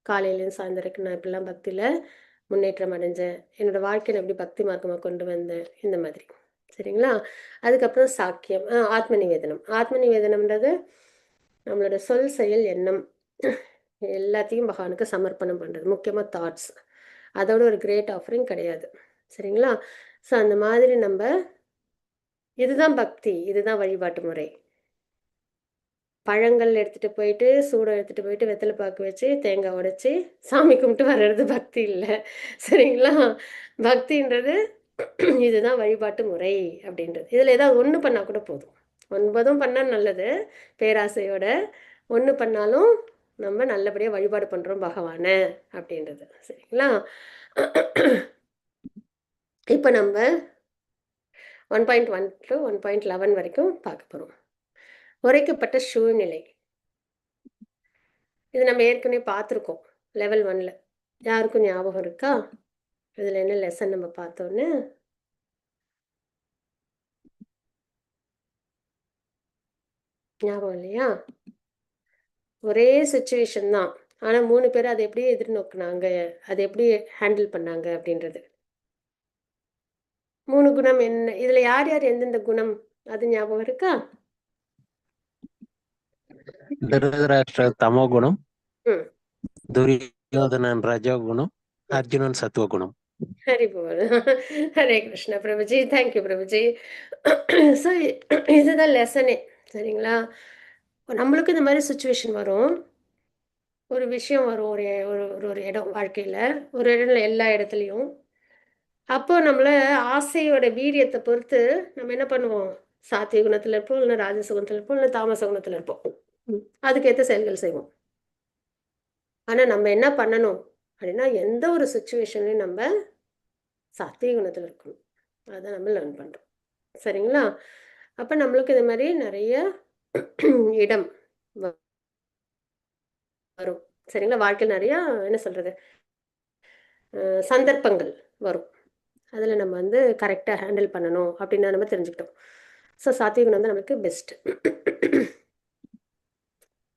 காலையிலேருந்து சாயந்தரம் வரைக்கும் நான் இப்படிலாம் பக்தியில முன்னேற்றம் அடைஞ்சேன். என்னோட வாழ்க்கைய நான் எப்படி பக்தி மார்க்கமா கொண்டு வந்தேன். இந்த மாதிரி. சரிங்களா? அதுக்கப்புறம் சாக்கியம். ஆத்ம நிவேதனம். ஆத்ம நிவேதனம்ன்றது நம்மளோட சொல், செயல், எண்ணம் எல்லாத்தையும் பகவானுக்கு சமர்ப்பணம் பண்றது. முக்கியமா தாட்ஸ். அதோட ஒரு கிரேட் ஆஃபரிங் கிடையாது. சரிங்களா? ஸோ அந்த மாதிரி நம்ப இதுதான் பக்தி. இதுதான் வழிபாட்டு முறை. பழங்கள் எடுத்துட்டு போயிட்டு, சூடம் எடுத்துட்டு போயிட்டு, வெத்தல பாக்கு வச்சு, தேங்காய் உடைச்சு, சாமி கும்பிட்டு வர்றது பக்தி இல்ல. சரிங்களா? பக்தின்றது இதுதான் வழிபாட்டு முறை அப்படின்றது. இதில ஏதாவது ஒண்ணு பண்ணா கூட போதும். 9ம் பண்ணா நல்லது. பேராசையோட. 1 பண்ணாலும் நம்ம நல்லபடியா வழிபாடு பண்றோம் பகவான அப்படின்றது. சரிங்களா? இப்ப நம்ப 1.1 டூ 1.11 வரைக்கும் பார்க்க போறோம். உரைக்கப்பட்ட சூழ்நிலை. இது நம்ம ஏற்கனவே பார்த்துருக்கோம். லெவல் 1ல. யாருக்கும் ஞாபகம் இருக்கா? இதில் என்ன லெசன் நம்ம பார்த்தோன்னு? ஞாபகம் இல்லையா? ஒரே சுச்சுவேஷன் தான். ஆனால் 3 பேர் அதை எப்படி எதிர்நோக்குனாங்க, அதை எப்படி ஹேண்டில் பண்ணாங்க அப்படின்றது. 3 குணம் என்ன? இதில் யார் யார் எந்தெந்த குணம் அது ஞாபகம் இருக்கா? ధృతరాష్ట్ర తమో గుణం, ம் దుర్యోధనన్ రజోగుణం, అర్జునన్ సత్వగుణం. ஹரி போல். ஹரே கிருஷ்ணா பிரபுஜி, தேங்க்யூ பிரபுஜி. ஸோ இதுதான் லெசனே, சரிங்களா? நம்மளுக்கு இந்த மாதிரி சுச்சுவேஷன் வரும், ஒரு விஷயம் வரும், ஒரு ஒரு ஒரு ஒரு இடம் வாழ்க்கையில், ஒரு இடம் எல்லா இடத்துலையும். அப்போ நம்மள ஆசையோட வீரியத்தை பொறுத்து நம்ம என்ன பண்ணுவோம்? சாத்திய குணத்தில் இருப்போம், இல்லைன்னா ராஜச குணத்தில் இருப்போம், இல்லை தாமச குணத்தில் இருப்போம். அதுக்கேற்ற செயல்கள் செய்வோம். ஆனால் நம்ம என்ன பண்ணணும் அப்படின்னா, எந்த ஒரு சுச்சுவேஷன்லையும் நம்ம சாத்திய குணத்தில் இருக்கணும். அதை நம்ம லேர்ன் பண்ணுறோம், சரிங்களா? அப்போ நம்மளுக்கு இது மாதிரி நிறைய இடம் வரும், சரிங்களா? வாழ்க்கையில் நிறையா என்ன சொல்கிறது, சந்தர்ப்பங்கள் வரும். அதில் நம்ம வந்து கரெக்டாக ஹேண்டில் பண்ணணும் அப்படின்னு நம்ம தெரிஞ்சுக்கிட்டோம். ஸோ சாத்விக குணம் தான் நமக்கு பெஸ்ட்.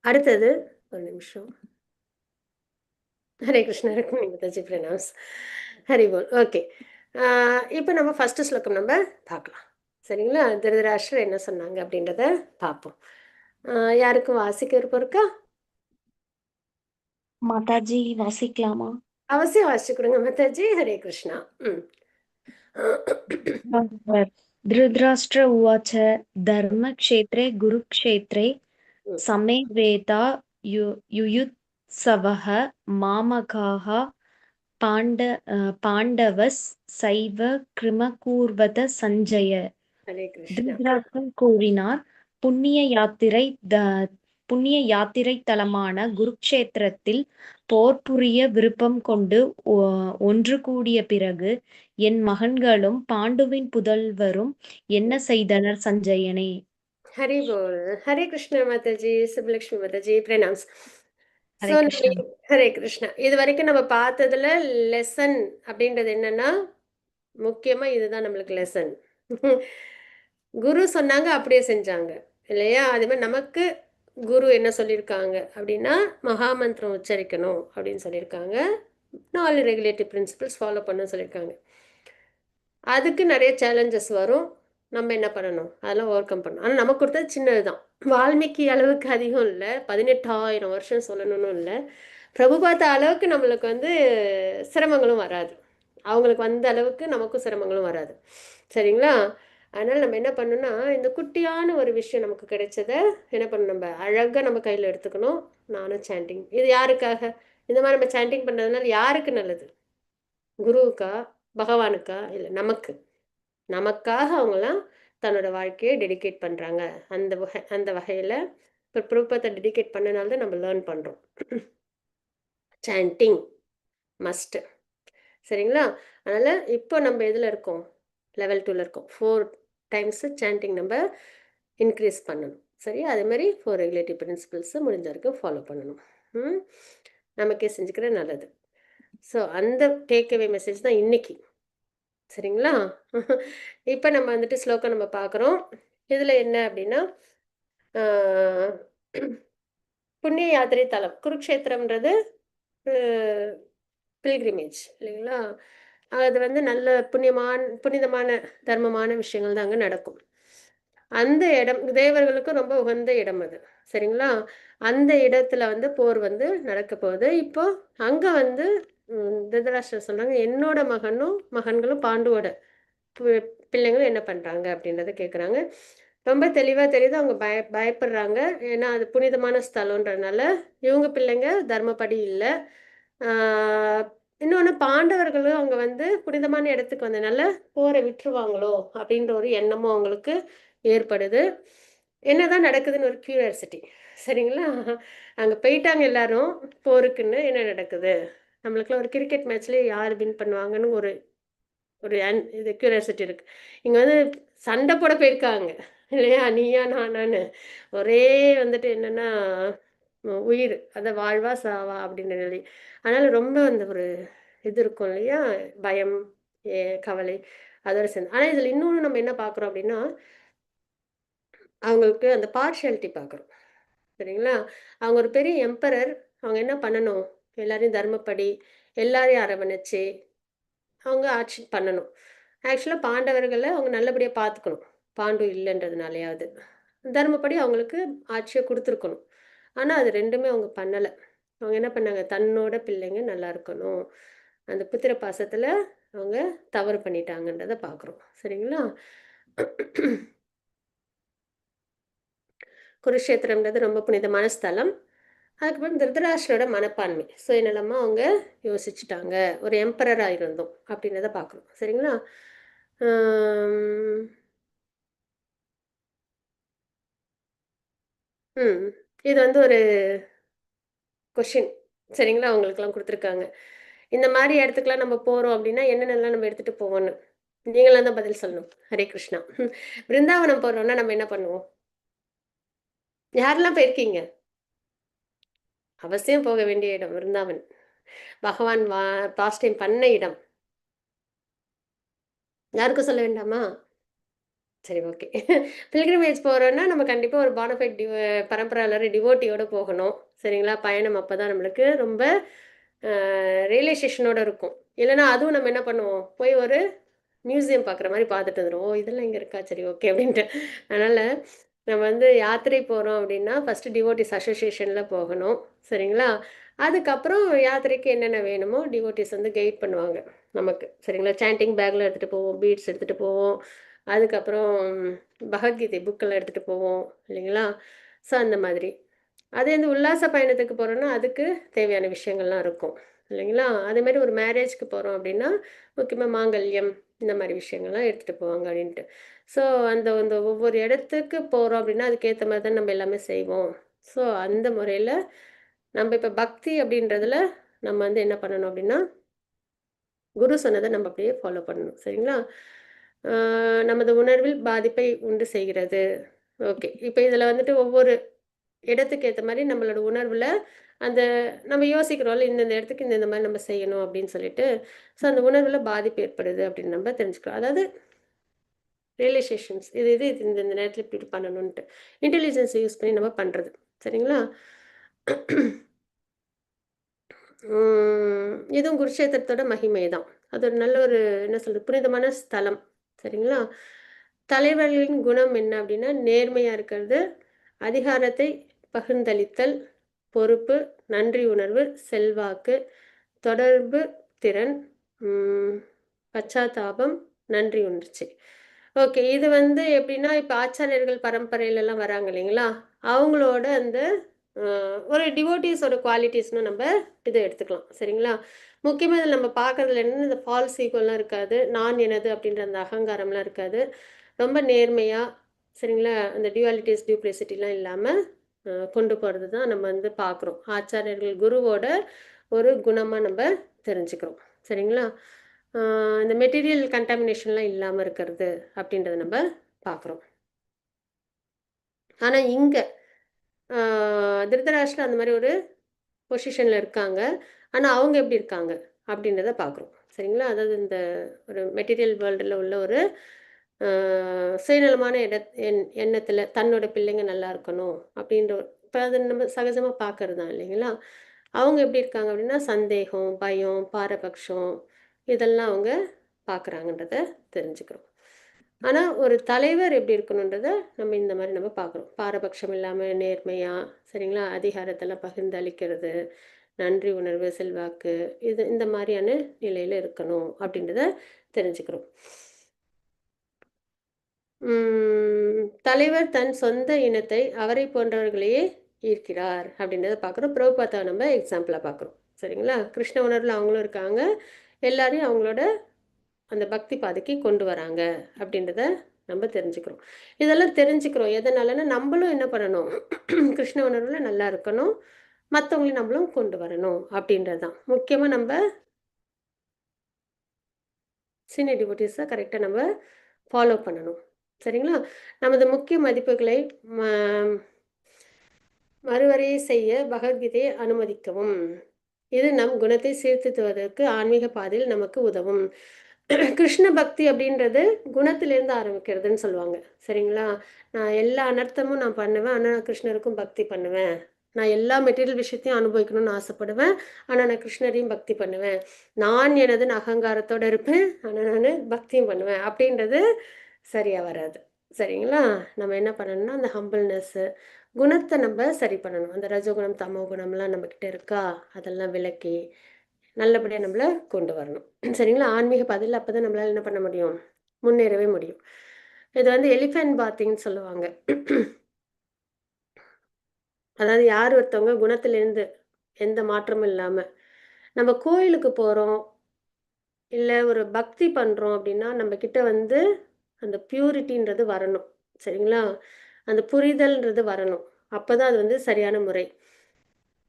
அடுத்தது ஒரு நிமிஷம். ஹரே கிருஷ்ணா, ருக்மிணி மாதாஜி பிரணாம்ஸ். ஹரி போல். ஓகே, இப்போ நம்ம ஃபஸ்ட்டு ஸ்லோகம் நம்ம பார்க்கலாம், சரிங்களா? திருதராஷ்டிரர் என்ன சொன்னாங்க அப்படின்றத பார்ப்போம். யாருக்கும் வாசிக்க விருப்பம் இருக்கா? மாதாஜி வாசிக்கலாமா? அவசியம் வாசிச்சு கொடுங்க மாதாஜி. ஹரே கிருஷ்ணா. धृतराष्ट्र उवाच धर्मक्षेत्रे गुरुक्षेत्रे समे वेदा युयुत्सवः मामकाः पाण्डवस्सैव कृमकूर्वत सञ्जय. ஹரே கிருஷ்ணா. திருதராஷ்டிரர் கூறினார், புண்ணிய யாத்திரை தலமான குருக்ஷேத்திரத்தில் போர் புரிய விருப்பம் கொண்டு ஒன்று கூடிய பிறகு என் மகன்களும் பாண்டுவின் புதல்வரும் என்ன செய்தனர் சஞ்சயனே? ஹரி போல். ஹரே கிருஷ்ணா மாதாஜி, சுபலட்சுமி மாதாஜி பிரணாம்ஸ். ஹரே கிருஷ்ணா. ஹரே கிருஷ்ணா. இது வரைக்கும் நம்ம பார்த்ததுல லெசன் அப்படின்றது என்னன்னா, முக்கியமா இதுதான் நம்மளுக்கு லெசன். குரு சொன்னாங்க, அப்படியே செஞ்சாங்க இல்லையா? அதே மாதிரி நமக்கு குரு என்ன சொல்லியிருக்காங்க அப்படின்னா, மகாமந்திரம் உச்சரிக்கணும் அப்படின்னு சொல்லியிருக்காங்க, 4 ரெகுலேட்டிவ் பிரின்சிபல்ஸ் ஃபாலோ பண்ண சொல்லியிருக்காங்க. அதுக்கு நிறைய சேலஞ்சஸ் வரும், நம்ம என்ன பண்ணணும், அதெல்லாம் ஓவர் கம் பண்ணணும். ஆனால் நமக்கு கொடுத்தது சின்னது தான், வால்மீகி அளவுக்கு அதிகம் இல்லை, 18,000 வருஷம் சொல்லணும்னு இல்லை, பிரபுபாத அளவுக்கு நம்மளுக்கு வந்து சிரமங்களும் வராது, அவங்களுக்கு வந்த அளவுக்கு நமக்கும் சிரமங்களும் வராது, சரிங்களா? அதனால் நம்ம என்ன பண்ணணும்னா, இந்த குட்டியான ஒரு விஷயம் நமக்கு கிடைச்சதை என்ன பண்ணணும், நம்ம அழகாக நம்ம கையில் எடுத்துக்கணும். நானும் சாண்டிங், இது யாருக்காக இந்த மாதிரி நம்ம சாண்டிங் பண்ணுறதுனால யாருக்கு நல்லது? குருவுக்கா, பகவானுக்கா? இல்லை, நமக்காக அவங்களாம் தன்னோட வாழ்க்கையை டெடிகேட் பண்ணுறாங்க. அந்த வகையில் இப்போ பிரபுபாத்தை டெடிகேட் பண்ணனால தான் நம்ம லேர்ன் பண்ணுறோம். சாண்டிங் மஸ்ட்டு, சரிங்களா? அதனால் இப்போ நம்ம எதில் இருக்கோம்? லெவல் 2ல் இருக்கோம். 4 டைம்ஸு சாண்டிங் நம்ம இன்க்ரீஸ் பண்ணணும், சரி? அதே மாதிரி 4 ரெகுலேட்டிவ் பிரின்சிபல்ஸு முடிஞ்ச வரைக்கும் ஃபாலோ பண்ணணும். நமக்கே செஞ்சுக்கிற நல்லது. ஸோ அந்த டேக்அவே மெசேஜ் தான் இன்னைக்கு, சரிங்களா? இப்போ நம்ம வந்துட்டு ஸ்லோகம் நம்ம பார்க்குறோம். இதில் என்ன அப்படின்னா, புண்ணிய யாத்திரை தலம் குருக்ஷேத்திரம்ன்றது பில்கிரிமேஜ் இல்லைங்களா? அது வந்து நல்ல புனிதமான தர்மமான விஷயங்கள் தான் அங்கே நடக்கும். அந்த இடம் தேவர்களுக்கு ரொம்ப உகந்த இடம் அது, சரிங்களா? அந்த இடத்துல வந்து போர் வந்து நடக்க போகுது. இப்போ அங்கே வந்து திருதராஷ்டிரர் சொல்கிறாங்க, என்னோட மகன்களும் பாண்டுவோட பிள்ளைங்களும் என்ன பண்ணுறாங்க அப்படின்றத கேட்குறாங்க. ரொம்ப தெளிவாக தெரியுது, அவங்க பயப்படுறாங்க. ஏன்னா அது புனிதமான ஸ்தலன்றதுனால இவங்க பிள்ளைங்க தர்மப்படி இல்லை. இன்னொன்று, பாண்டவர்களும் அவங்க வந்து புனிதமான இடத்துக்கு வந்ததுனால போரை விட்டுருவாங்களோ அப்படின்ற ஒரு எண்ணமும் அவங்களுக்கு ஏற்படுது. என்னதான் நடக்குதுன்னு ஒரு கியூரியாசிட்டி, சரிங்களா? அங்கே போயிட்டாங்க எல்லாரும் போருக்குன்னு, என்ன நடக்குது, நம்மளுக்குலாம் ஒரு கிரிக்கெட் மேட்ச்லேயே யார் வின் பண்ணுவாங்கன்னு ஒரு ஒரு இது கியூரியாசிட்டி இருக்குது. இங்கே வந்து சண்டை போட போயிருக்காங்க இல்லையா, நீயா நானான்னு. ஒரே வந்துட்டு என்னென்னா உயிர் அதை வாழ்வா சாவா அப்படின்னு சொல்லி. அதனால ரொம்ப அந்த ஒரு இது இருக்கும் இல்லையா, பயம், கவலை அதோட சேர்ந்து. ஆனால் இதில் இன்னொன்று நம்ம என்ன பார்க்குறோம் அப்படின்னா, அவங்களுக்கு அந்த பார்ஷியாலிட்டி பார்க்குறோம். சரிங்களா? அவங்க ஒரு பெரிய எம்பரர். அவங்க என்ன பண்ணணும்? எல்லாரையும் தர்மப்படி, எல்லாரையும் அரவணைச்சு, அவங்க ஆட்சி பண்ணணும். ஆக்சுவலா பாண்டவர்கள அவங்க நல்லபடியா பார்த்துக்கணும். பாண்டு இல்லன்றதுனாலயாவது. தர்மப்படி அவங்களுக்கு ஆட்சிய குடுத்துருக்கணும். ஆனா, அது 2மே அவங்க பண்ணல. அவங்க என்ன பண்ணாங்க? தன்னோட பிள்ளைங்க நல்லா இருக்கணும். அந்த புத்திர பாசத்துல அவங்க தவறு பண்ணிட்டாங்கன்றத பார்க்குறோம். சரிங்களா? குருஷேத்திரம்ன்றது ரொம்ப புனிதமான ஸ்தலம். அதுக்கப்புறம் திருதராஷ்டிரோட மனப்பான்மை. சுயநலமா அவங்க யோசிச்சுட்டாங்க. ஒரு எம்பரரா இருந்தோம் அப்படின்றத பார்க்குறோம். சரிங்களா? ஆம். ம். இது வந்து ஒரு கொஸ்டின். சரிங்களா? உங்களுக்கெல்லாம் குடுத்துருக்காங்க. இந்த மாரி இடத்துக்குலாம் நம்ம போறோம் அப்படின்னா, என்னென்னலாம் நம்ம எடுத்துட்டு போவோம்ன்னு. நீங்கலாம் தான் பதில் சொல்லணும். ஹரே கிருஷ்ணா. பிருந்தாவனம் போறோம்னா நம்ம என்ன பண்ணுவோம்? யாரெல்லாம் போயிருக்கீங்க? அவசியம் போக வேண்டிய இடம் விருந்தாவன். பகவான் பாஸ்ட் டைம் பண்ண இடம். யாருக்கும் சொல்ல வேண்டாமா? சரி, ஓகே. பில்கிரிமேஜ் போறோம்னா, நம்ம கண்டிப்பா ஒரு பானஃபைட் பரம்பராலர் டிவோட்டியோட போகணும். சரிங்களா? பயணம் அப்பதான் நம்மளுக்கு ரொம்ப ரியலைசேஷனோட இருக்கும். இல்லன்னா அதுவும் நம்ம என்ன பண்ணுவோம்? போய் ஒரு மியூசியம் பார்க்குற மாரி பார்த்துட்டு வந்துருவோம். ஓ! இதெல்லாம் இங்க இருக்கா? சரி, ஓகே அப்படின்ட்டு. அதனால நம்ம வந்து யாத்திரை போறோம் அப்படின்னா, ஃபர்ஸ்ட் டிவோட்டீஸ் அசோசியேஷன்ல போகணும். சரிங்களா? அதுக்கப்புறம் யாத்திரைக்கு என்னென்ன வேணுமோ டிவோட்டீஸ் வந்து கைட் பண்ணுவாங்க நமக்கு. சரிங்களா? சாண்டிங் பேக்ல எடுத்துட்டு போவோம், பீட்ஸ் எடுத்துட்டு போவோம். அதுக்கப்புறம் பகவத்கீதை புக்கெல்லாம் எடுத்துட்டு போவோம் இல்லைங்களா? ஸோ அந்த மாதிரி. அதே இந்த உல்லாச பயணத்துக்கு போறோம்னா, அதுக்கு தேவையான விஷயங்கள்லாம் இருக்கும். இல்லைங்களா? அதேமாரி ஒரு மேரேஜ்க்கு போறோம் அப்படின்னா, முக்கியமா மாங்கல்யம் இந்த மாரி விஷயங்கள்லாம் எடுத்துட்டு போவாங்க அப்படின்ட்டு. ஸோ அந்த அந்த ஒவ்வொரு இடத்துக்கு போறோம் அப்படின்னா, அதுக்கேத்த மாரி தான் நம்ம எல்லாமே செய்வோம். ஸோ அந்த முறையில நம்ம இப்ப பக்தி அப்படின்றதுல நம்ம வந்து என்ன பண்ணணும் அப்படின்னா, குரு சொன்னத நம்ம அப்படியே ஃபாலோ பண்ணணும். சரிங்களா? ஆ நமது உணர்வில் பாதிப்பை உண்டு செய்கிறது. ஓகே. இப்ப இதுல வந்துட்டு ஒவ்வொரு இடத்துக்கு ஏத்த மாரி நம்மளோட உணர்வுல, அந்த நம்ம யோசிக்கிறோம்ல, இந்தந்த இடத்துக்கு இந்தந்த மாரி நம்ம செய்யணும் அப்படின்னு சொல்லிட்டு, ஸோ அந்த உணர்வுல பாதிப்பு ஏற்படுது அப்படின்னு நம்ம தெரிஞ்சுக்கிறோம். அதாவது ரியலைசேஷன்ஸ் இது இந்த நேரத்துல இப்படி பண்ணணுன்ட்டு. இன்டெலிஜென்ஸ் யூஸ் பண்ணி நம்ம பண்றது. சரிங்களா? இதுவும் குருட்சேத்திரத்தோட மகிமை தான். அது ஒரு நல்ல ஒரு என்ன சொல்றது? புனிதமான ஸ்தலம். சரிங்களா? தலைவர்களின் குணம் என்ன அப்படின்னா, நேர்மையா இருக்கிறது, அதிகாரத்தை பகிர்ந்தளித்தல், பொறுப்பு, நன்றி உணர்வு, செல்வாக்கு, தொடர்பு திறன், ம், பச்சாத்தாபம், நன்றி உணர்ச்சி. ஓகே. இது வந்து எப்படின்னா, இப்ப ஆச்சாரியர்கள் பரம்பரையிலலாம் வராங்க இல்லைங்களா? அவங்களோட அந்த ஒரு டிவோட்டீஸோட குவாலிட்டிஸ்னு நம்ம இத எடுத்துக்கலாம். சரிங்களா? முக்கியமா இதில நம்ம பார்க்கறதுல என்னன்னா, இந்த ஃபால்ஸ் ஈகோலாம் இருக்காது. நான் எனது அப்படின்ற அந்த அகங்காரம்லாம் இருக்காது. ரொம்ப நேர்மையா, சரிங்களா? அந்த டியூயாலிட்டிஸ், டியூப்ளிசிட்டிலாம் இல்லாம கொண்டு போறது தான் நம்ம வந்து பார்க்குறோம். ஆச்சாரியர்கள் குருவோட ஒரு குணமா நம்ப தெரிஞ்சுக்கிறோம். சரிங்களா? ஆ இந்த மெட்டீரியல் கன்டாமினேஷன்லாம் இல்லாம இருக்கிறது அப்படின்றத நம்ப பார்க்குறோம். ஆனா இங்க ஆ திருதராஷ்டிரர் அந்த மாரி ஒரு பொசிஷன்ல இருக்காங்க. ஆனா அவங்க எப்படி இருக்காங்க? அப்படின்றத பார்க்குறோம். சரிங்களா? அதாவது இந்த ஒரு மெட்டீரியல் வேர்ல்டுல உள்ள ஒரு அ சுயநலமான எண்ணத்துல தன்னோட பிள்ளைங்க நல்லா இருக்கணும் அப்படின்ற இப்ப அது நம்ம சகஜமா பார்க்கறது தான் இல்லைங்களா? அவங்க எப்படி இருக்காங்க அப்படின்னா, சந்தேகம், பயம், பாரபட்சம் இதெல்லாம் அவங்க பார்க்குறாங்கன்றத தெரிஞ்சுக்கிறோம். ஆனா ஒரு தலைவர் எப்படி இருக்கணுன்றத நம்ம இந்த மாரி நம்ம பார்க்குறோம். பாரபட்சம் இல்லாம நேர்மையா, சரிங்களா? அதிகாரத்தெல்லாம் பகிர்ந்து அளிக்கிறது, நன்றி உணர்வு, செல்வாக்கு இந்த மாரியான நிலையில இருக்கணும் அப்படின்றத தெரிஞ்சுக்கிறோம். தலைவர் தன் சொந்த இனத்தை அவரை போன்றவர்களையே ஈர்க்கிறார் அப்படின்றத பார்க்குறோம். பிரபுபாதா நம்ம எக்ஸாம்பிளா பார்க்குறோம். சரிங்களா? கிருஷ்ண உணர்வுல அவங்களும் இருக்காங்க. எல்லாரையும் அவங்களோட அந்த பக்தி பாதைக்கு கொண்டு வராங்க அப்படின்றத நம்ம தெரிஞ்சுக்கிறோம். இதெல்லாம் தெரிஞ்சுக்கிறோம். எதனாலன்னா, நம்பளும் என்ன பண்ணணும்? கிருஷ்ண உணர்வுல நல்லா இருக்கணும். மத்தவங்களையும் நம்மளும் கொண்டு வரணும் அப்படின்றது தான். முக்கியமா நம்ப சீனியர் டிவோட்டீஸ கரெக்ட்டா நம்ம ஃபாலோ பண்ணணும். சரிங்களா? நமது முக்கிய மதிப்புகளை ம மறுவரையை செய்ய பகவத்கீதையை அனுமதிக்கவும். இது நம் குணத்தை சீர்திருத்துவதற்கு ஆன்மீக பாதையில் நமக்கு உதவும். கிருஷ்ண பக்தி அப்படின்றது குணத்திலிருந்து ஆரம்பிக்கிறதுன்னு சொல்லுவாங்க. சரிங்களா? நான் எல்லா அனர்த்தமும் நான் பண்ணுவேன், ஆனால் நான் கிருஷ்ணருக்கும் பக்தி பண்ணுவேன். நான் எல்லா மெட்டீரியல் விஷயத்தையும் அனுபவிக்கணும்னு ஆசைப்படுவேன், ஆனால் நான் கிருஷ்ணரையும் பக்தி பண்ணுவேன். நான் எனதுன்னு அகங்காரத்தோடு இருப்பேன், ஆனால் நான் பக்தியும் பண்ணுவேன் அப்படின்றது சரியாக வராது. சரிங்களா? நம்ம என்ன பண்ணணும்னா அந்த ஹம்பிள்னஸ்ஸு குணத்தை நம்ம சரி பண்ணணும். அந்த ரஜோகுணம் தமோ குணம்லாம் நம்மக்கிட்ட இருக்கா, அதெல்லாம் விலக்கி நல்லபடியாக நம்மளை கொண்டு வரணும். சரிங்களா? ஆன்மீக பாதையில் அப்போ தான் நம்மளால் என்ன பண்ண முடியும், முன்னேறவே முடியும். இது வந்து எலிஃபென்ட் பாத்திங்னு சொல்லுவாங்க. அதாவது யார் ஒருத்தவங்க குணத்திலேருந்து எந்த மாற்றமும் இல்லாமல் நம்ம கோயிலுக்கு போகிறோம், இல்லை ஒரு பக்தி பண்ணுறோம் அப்படின்னா நம்மக்கிட்ட வந்து அந்த பியூரிட்டின்றது வரணும். சரிங்களா? அந்த புரிதல்ன்றது வரணும். அப்போ தான் அது வந்து சரியான முறை.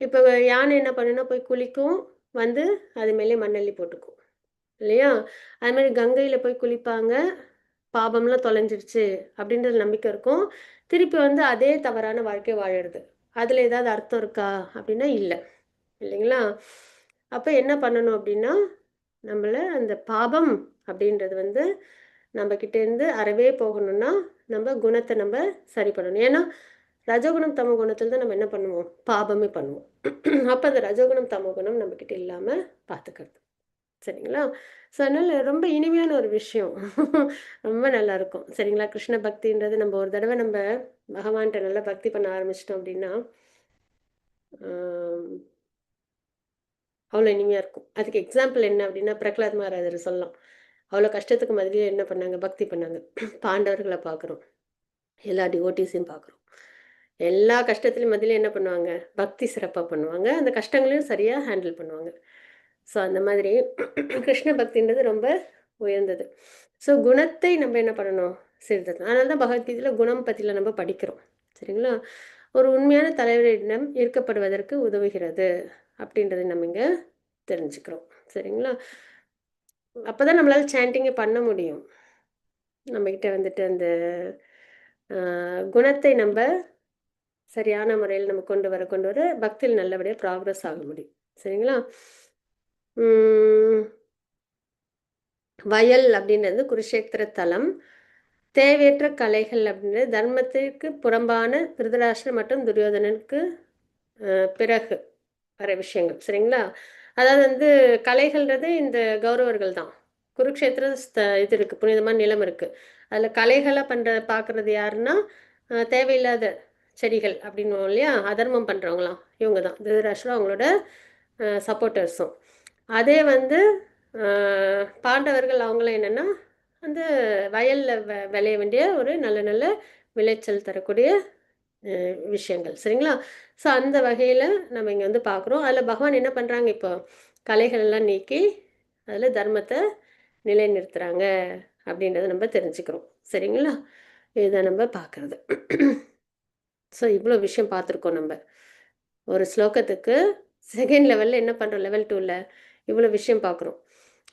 இப்போ யானை என்ன பண்ணுன்னா போய் குளிக்கும், வந்து அது மேலே மண்ணள்ளி போட்டுக்கும் இல்லையா? அது மாதிரி கங்கையில் போய் குளிப்பாங்க, பாபம்லாம் தொலைஞ்சிருச்சு அப்படின்றது நம்பிக்கை இருக்கும். திருப்பி வந்து அதே தவறான வாழ்க்கை வாழறது. அதில் ஏதாவது அர்த்தம் இருக்கா அப்படின்னா இல்லை, இல்லைங்களா? அப்போ என்ன பண்ணணும் அப்படின்னா நம்மளை அந்த பாபம் அப்படின்றது வந்து நம்மக்கிட்டேருந்து அறவே போகணும்னா நம்ம குணத்தை நம்ம சரி பண்ணணும். ஏன்னா ரஜோகுணம் தமோ குணத்தில் தான் நம்ம என்ன பண்ணுவோம், பாபமே பண்ணுவோம். அப்போ அந்த ரஜோகுணம் தமோ குணம் நம்மக்கிட்ட இல்லாமல் பார்த்துக்கிறது. சரிங்களா? ஸோ அதனால் ரொம்ப இனிமையான ஒரு விஷயம். ரொம்ப நல்லாயிருக்கும். சரிங்களா? கிருஷ்ண பக்தின்றது நம்ம ஒரு தடவை நம்ம பகவான்கிட்ட நல்லா பக்தி பண்ண ஆரம்பிச்சிட்டோம் அப்படின்னா அவ்வளோ இனிமையாக இருக்கும். அதுக்கு எக்ஸாம்பிள் என்ன அப்படின்னா பிரகலாத் மகாராஜர் சொல்லலாம். அவ்வளோ கஷ்டத்துக்கு மத்தியிலே என்ன பண்ணாங்க, பக்தி பண்ணாங்க. பாண்டவர்களை பார்க்குறோம், எல்லா டிவோட்டிஸையும் பார்க்குறோம். எல்லா கஷ்டத்துலையும் மத்தியில என்ன பண்ணுவாங்க, பக்தி சிறப்பாக பண்ணுவாங்க, அந்த கஷ்டங்களையும் சரியாக ஹேண்டில் பண்ணுவாங்க. ஸோ அந்த மாதிரி கிருஷ்ண பக்தின்றது ரொம்ப உயர்ந்தது. ஸோ குணத்தை நம்ம என்ன பண்ணணும், சீர்திருத்தம். அதனால தான் பகவத்கீதையில் குணம் பற்றியில் நம்ம படிக்கிறோம். சரிங்களா? ஒரு உண்மையான தலைவரிடம் ஈர்க்கப்படுவதற்கு உதவுகிறது அப்படின்றத நம்ம இங்கே தெரிஞ்சுக்கிறோம். சரிங்களா? அப்போ தான் நம்மளால் சாண்டிங்கே பண்ண முடியும். நம்மக்கிட்ட வந்துட்டு அந்த குணத்தை நம்ம சரியான முறையில் நம்ம கொண்டு வர பக்தியில் நல்லபடியாக ப்ராக்ரஸ் ஆக முடியும். சரிங்களா? வயல் அப்படின்றது குருஷேத்திர தலம். தேவையற்ற கலைகள் அப்படின்றது தர்மத்திற்கு புறம்பான திருதராஷ்டிரர் மற்றும் துரியோதனனுக்கு பிறகு வர விஷயங்கள். சரிங்களா? அதாவது வந்து கலைகள்ன்றது இந்த கௌரவர்கள் தான். குருக்ஷேத்திர இது இருக்குது, புனிதமான நிலம் இருக்குது. அதில் கலைகளாக பார்க்குறது யாருன்னா தேவையில்லாத செடிகள் அப்படின்னுவோம் இல்லையா, அதர்மம் பண்ணுறவங்களாம் இவங்க தான். திருதராஷ்டிரர் அவங்களோட சப்போர்ட்டர்ஸும். அதே வந்து பாண்டவர்கள் அவங்களும் என்னென்னா அந்த வயலில் விளைய வேண்டிய ஒரு நல்ல நல்ல விளைச்சல் தரக்கூடிய விஷயங்கள். சரிங்களா? ஸோ அந்த வகையில் நம்ம இங்கே வந்து பார்க்குறோம். அதில் பகவான் என்ன பண்ணுறாங்க, இப்போ கலைகள் எல்லாம் நீக்கி அதில் தர்மத்தை நிலைநிறுத்துகிறாங்க அப்படின்றத நம்ம தெரிஞ்சுக்கிறோம். சரிங்களா? இதுதான் நம்ம பார்க்குறது. ஸோ இவ்வளோ விஷயம் பார்த்துருக்கோம் நம்ம. ஒரு ஸ்லோகத்துக்கு செகண்ட் லெவலில் என்ன பண்ணுறோம், லெவல் 2ல் இவ்வளோ விஷயம் பார்க்குறோம்.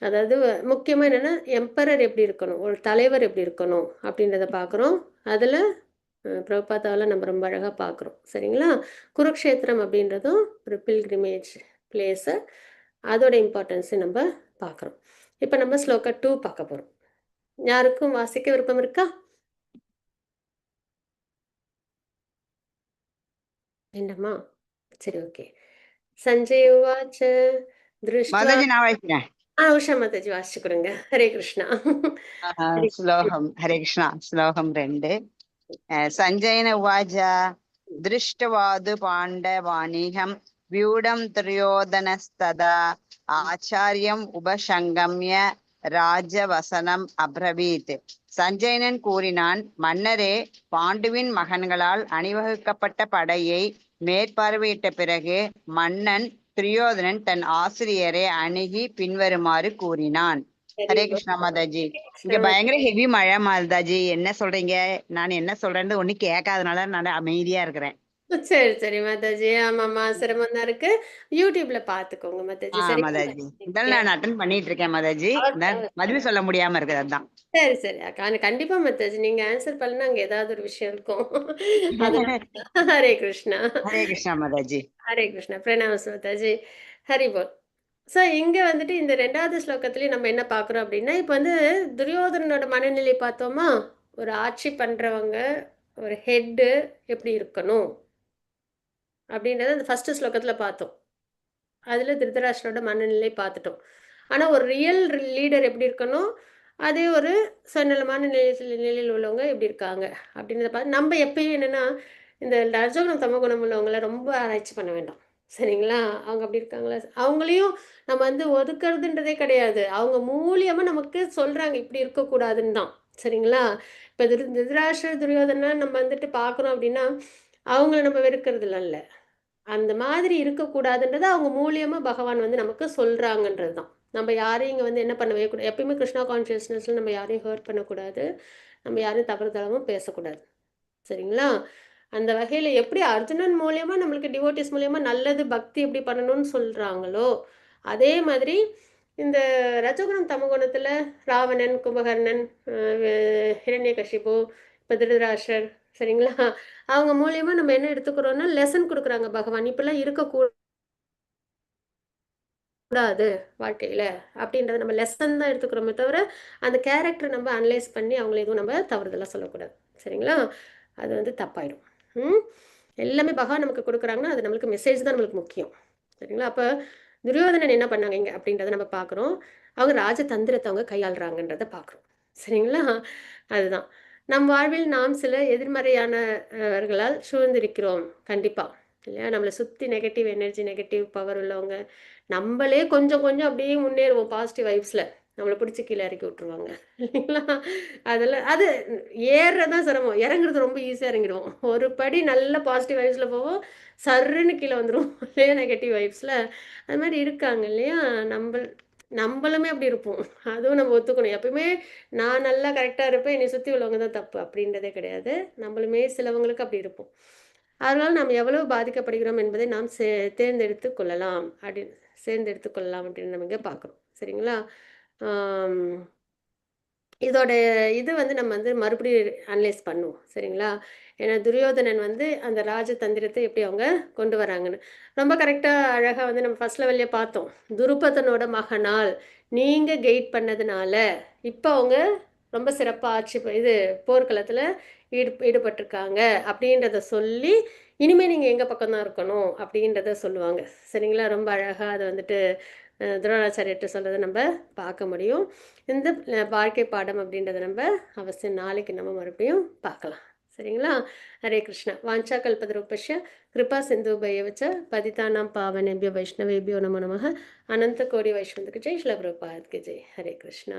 அதாவது முக்கியமாக என்னென்னா எம்பரர் எப்படி இருக்கணும், ஒரு தலைவர் எப்படி இருக்கணும் அப்படின்றத பார்க்குறோம். அதில் பிரபாதாவில் நம்ம ரொம்ப அழகாக பார்க்குறோம். சரிங்களா? குருக்ஷேத்திரம் அப்படின்றதும் ஒரு பில்கிரிமேஜ் பிளேஸு, அதோட இம்பார்ட்டன்ஸை நம்ம பார்க்குறோம். இப்போ நம்ம ஸ்லோகா 2 பார்க்க போகிறோம். யாருக்கும் வாசிக்க விருப்பம் இருக்கா? என்னம்மா? சரி, ஓகே. சஞ்சய் உவாச்ச திருஷ்ட்வா. மாதாஜி நான் வாசிக்கிறேன். உஷா மாதாஜி வாசிச்சு கொடுங்க. ஹரே கிருஷ்ணா. ஸ்லோகம் ஹரே கிருஷ்ணா. ஸ்லோகம் 2. சஞ்சயன உவாச்ச திருஷ்டவாது பாண்டவாணிகம் வியூடம் துரியோதனஸ்ததா ஆச்சாரியம் உபசங்கம்ய ராஜவசனம் அப்ரவீத். சஞ்சயனன் கூறினான், மன்னரே, பாண்டுவின் மகன்களால் அணிவகுக்கப்பட்ட படையை மேற்பார்வையிட்ட பிறகு மன்னன் துரியோதனன் தன் ஆசிரியரை அணுகி பின்வருமாறு கூறினான். ஹரே கிருஷ்ணா மாதாஜி. இங்க பயங்கர ஹெவி மழை மாதாஜி, என்ன சொல்றீங்க, நான் என்ன சொல்றேன்னு ஒண்ணு கேட்காதனால நான் அமைதியா இருக்கிறேன். சரி சரி மாதாஜி. ஆமாம்மா, சிரமம் தான் இருக்கு. யூடியூப்ல பாத்துக்கோங்க மாதாஜி. சரிங்களா? மாதாஜி இதெல்லாம் நான் அட்டன் பண்ணிட்டு இருக்கேன் மாதாஜி. அவ- பதில் சொல்ல முடியாம இருக்குது அதான். சரி சரி அக்கா, கண்டிப்பா மாதாஜி, நீங்க ஆன்சர் பண்ணா அங்க ஏதாவது ஒரு விஷயம் இருக்கும். அதனால ஹரே கிருஷ்ணா. ஹரே கிருஷ்ணா மாதாஜி. ஹரே கிருஷ்ணா. பிரணாமஸ் மாதாஜி. ஹரி போல். ஸோ இங்க வந்துட்டு இந்த 2வது ஸ்லோகத்திலேயே நம்ம என்ன பார்க்குறோம் அப்படின்னா, இப்போ வந்து துரியோதனனோட மனநிலை பார்த்தோமா? ஒரு ஆட்சி பண்றவங்க, ஒரு ஹெட்டு எப்படி இருக்கணும்? அப்படின்றத அந்த ஃபர்ஸ்ட் ஸ்லோகத்துல பார்த்தோம். அதுல திருதராஷ்டிரோட மனநிலை பார்த்துட்டோம். ஆனா ஒரு ரியல் லீடர் எப்படி இருக்கணும்? அதே ஒரு சுயநலமான நிலையில் உள்ளவங்க எப்படி இருக்காங்க? அப்படின்றத பார்த்து நம்ம எப்பயும் என்னன்னா, இந்த ரஜோகுணம், தமோகுணம் உள்ளவங்கள ரொம்ப ஆராய்ச்சி பண்ண வேண்டாம். சரிங்களா? அவங்க அப்படி இருக்காங்களா? அவங்களையும் நம்ம வந்து ஒதுக்குறதுன்றதே கிடையாது. அவங்க மூலியமா நமக்கு சொல்றாங்க, இப்படி இருக்கக்கூடாதுன்னு தான். சரிங்களா? இப்ப திருதராஷ்டிரர், துரியோதனன் நம்ம வந்துட்டு பார்க்குறோம் அப்படின்னா, அவங்கள நம்ம வெறுக்கிறதுலாம் இல்ல. அந்த மாதிரி இருக்கக்கூடாதுன்றத அவங்க மூலியமா பகவான் வந்து நமக்கு சொல்றாங்கன்றது தான். நம்ம யாரையும் இங்க வந்து என்ன பண்ணவே கூடாது. எப்பயுமே கிருஷ்ணா கான்ஷியஸ்னஸ்ல நம்ம யாரையும் ஹர்ட் பண்ணக்கூடாது. நம்ம யாரையும் தவறுதலாவும் பேசக்கூடாது. சரிங்களா? அந்த வகையில எப்படி அர்ஜுனன் மூலியமா நம்மளுக்கு டிவோட்டிஸ் மூலியமா நல்லது பக்தி எப்படி பண்ணணும்னு சொல்றாங்களோ, அதே மாதிரி இந்த ரஜோகுணம் தமோகுணத்துல ராவணன், கும்பகர்ணன், ஹிரண்யகசிபு, இப்ப திருதராஷ்டிரர், சரிங்களா? அவங்க மூலியமா நம்ம என்ன எடுத்துக்கிறோம்னா, லெசன் குடுக்குறாங்க பகவான். இப்படிலாம் இருக்கக்கூடாது வாழ்க்கையில அப்படின்றத நம்ம லெசன் தான் எடுத்துக்கிறோமே தவிர, அந்த கேரக்டர் நம்ம அனலைஸ் பண்ணி அவங்கள எதுவும் நம்ம தவறுதலா சொல்லக்கூடாது. சரிங்களா? அது வந்து தப்பாயிடும். ம். எல்லாமே பகவான் நமக்கு குடுக்குறாங்கன்னா, அது நம்மளுக்கு மெசேஜ் தான் நம்மளுக்கு முக்கியம். சரிங்களா? அப்ப துரியோதனன் என்ன பண்ணாங்க இங்க அப்படின்றத நம்ம பார்க்குறோம். அவங்க ராஜதந்திரத்த அவங்க கையாளுறாங்கன்றத பார்க்குறோம். சரிங்களா? அதுதான். நம் வாழ்வில் நாம் சில எதிர்மறையான வர்களால் சூழ்ந்திருக்கிறோம். கண்டிப்பா. இல்லையா? நம்மள சுத்தி நெகட்டிவ் எனர்ஜி, நெகட்டிவ் பவர் உள்ளவங்க. நம்பளே கொஞ்சம் கொஞ்சம் அப்படியே முன்னேறுவோம் பாசிட்டிவ் வைப்ஸ்ல. நம்மள பிடிச்சு கீழ இறக்கி விட்டுருவாங்க. இல்லைங்களா? அதெல்லாம் அது ஏறுறது தான் சிரமம். இறங்குறது ரொம்ப ஈஸியா இறங்கிடுவோம். ஒரு படி நல்ல பாசிட்டிவ் வைப்ஸ்ல போவோம். சர்ருன்னு கீழ வந்துருவோம். அதே நெகட்டிவ் வைப்ஸ்ல. அது மாரி இருக்காங்க இல்லையா? நம்பள் நம்பளுமே அப்படி இருப்போம். அதுவும் நம்ம ஒத்துக்கணும். எப்பவுமே நான் நல்லா கரெக்ட்டா இருப்பேன். என்னைய சுத்தி உள்ளவங்க தான் தப்பு அப்படின்றதே கிடையாது. நம்மளுமே சிலவங்களுக்கு அப்படி இருப்போம். அதனால நாம் எவ்வளவு பாதிக்கப்படுகிறோம் என்பதை நாம் தேர்ந்தெடுத்துக் கொள்ளலாம் தேர்ந்தெடுத்துக் கொள்ளலாம் அப்படின்னு நம்ம இங்க பார்க்குறோம். சரிங்களா? ஆம். இதோட இது வந்து நம்ம வந்து மறுபடியும் அனலைஸ் பண்ணுவோம். சரிங்களா? ஏன்னா துரியோதனன் வந்து அந்த ராஜதந்திரத்த எப்படி அவங்க கொண்டு வராங்கன்னு. ரொம்ப கரெக்ட்டா அழகா வந்து நம்ம ஃபர்ஸ்ட் லெவல்லயே பார்த்தோம். துருபதனோட மகனால் நீங்க கெய்ட் பண்ணதுனால, இப்ப அவங்க ரொம்ப சிறப்பா ஆட்சி இது போர்க்களத்துல ஈடுபட்டுருக்காங்க அப்படின்றத சொல்லி, இனிமே நீங்க எங்க பக்கம் தான் இருக்கணும் அப்படின்றத சொல்லுவாங்க. சரிங்களா? ரொம்ப அழகா அத வந்துட்டு துரோணாச்சாரியர்ட்ட சொல்றத நம்ம பார்க்க முடியும். இந்த வாழ்க்கை பாடம் அப்படின்றத நம்ம அவசியம் நாளைக்கு நம்ம மறுபடியும் பார்க்கலாம். சரிங்களா? ஹரே கிருஷ்ணா. வாஞ்சா கல்பதரூபஸ்ய கிருபா சிந்துபயவச்ச பதிதானாம் பாவனேபியோ வைஷ்ணவேபியோ நமோ நமः. அனந்த கோடி வைஷ்ணவத்துக்கு ஜெய். ஸ்ரீல பிரபுபாத் கி ஜெய். ஹரே கிருஷ்ணா.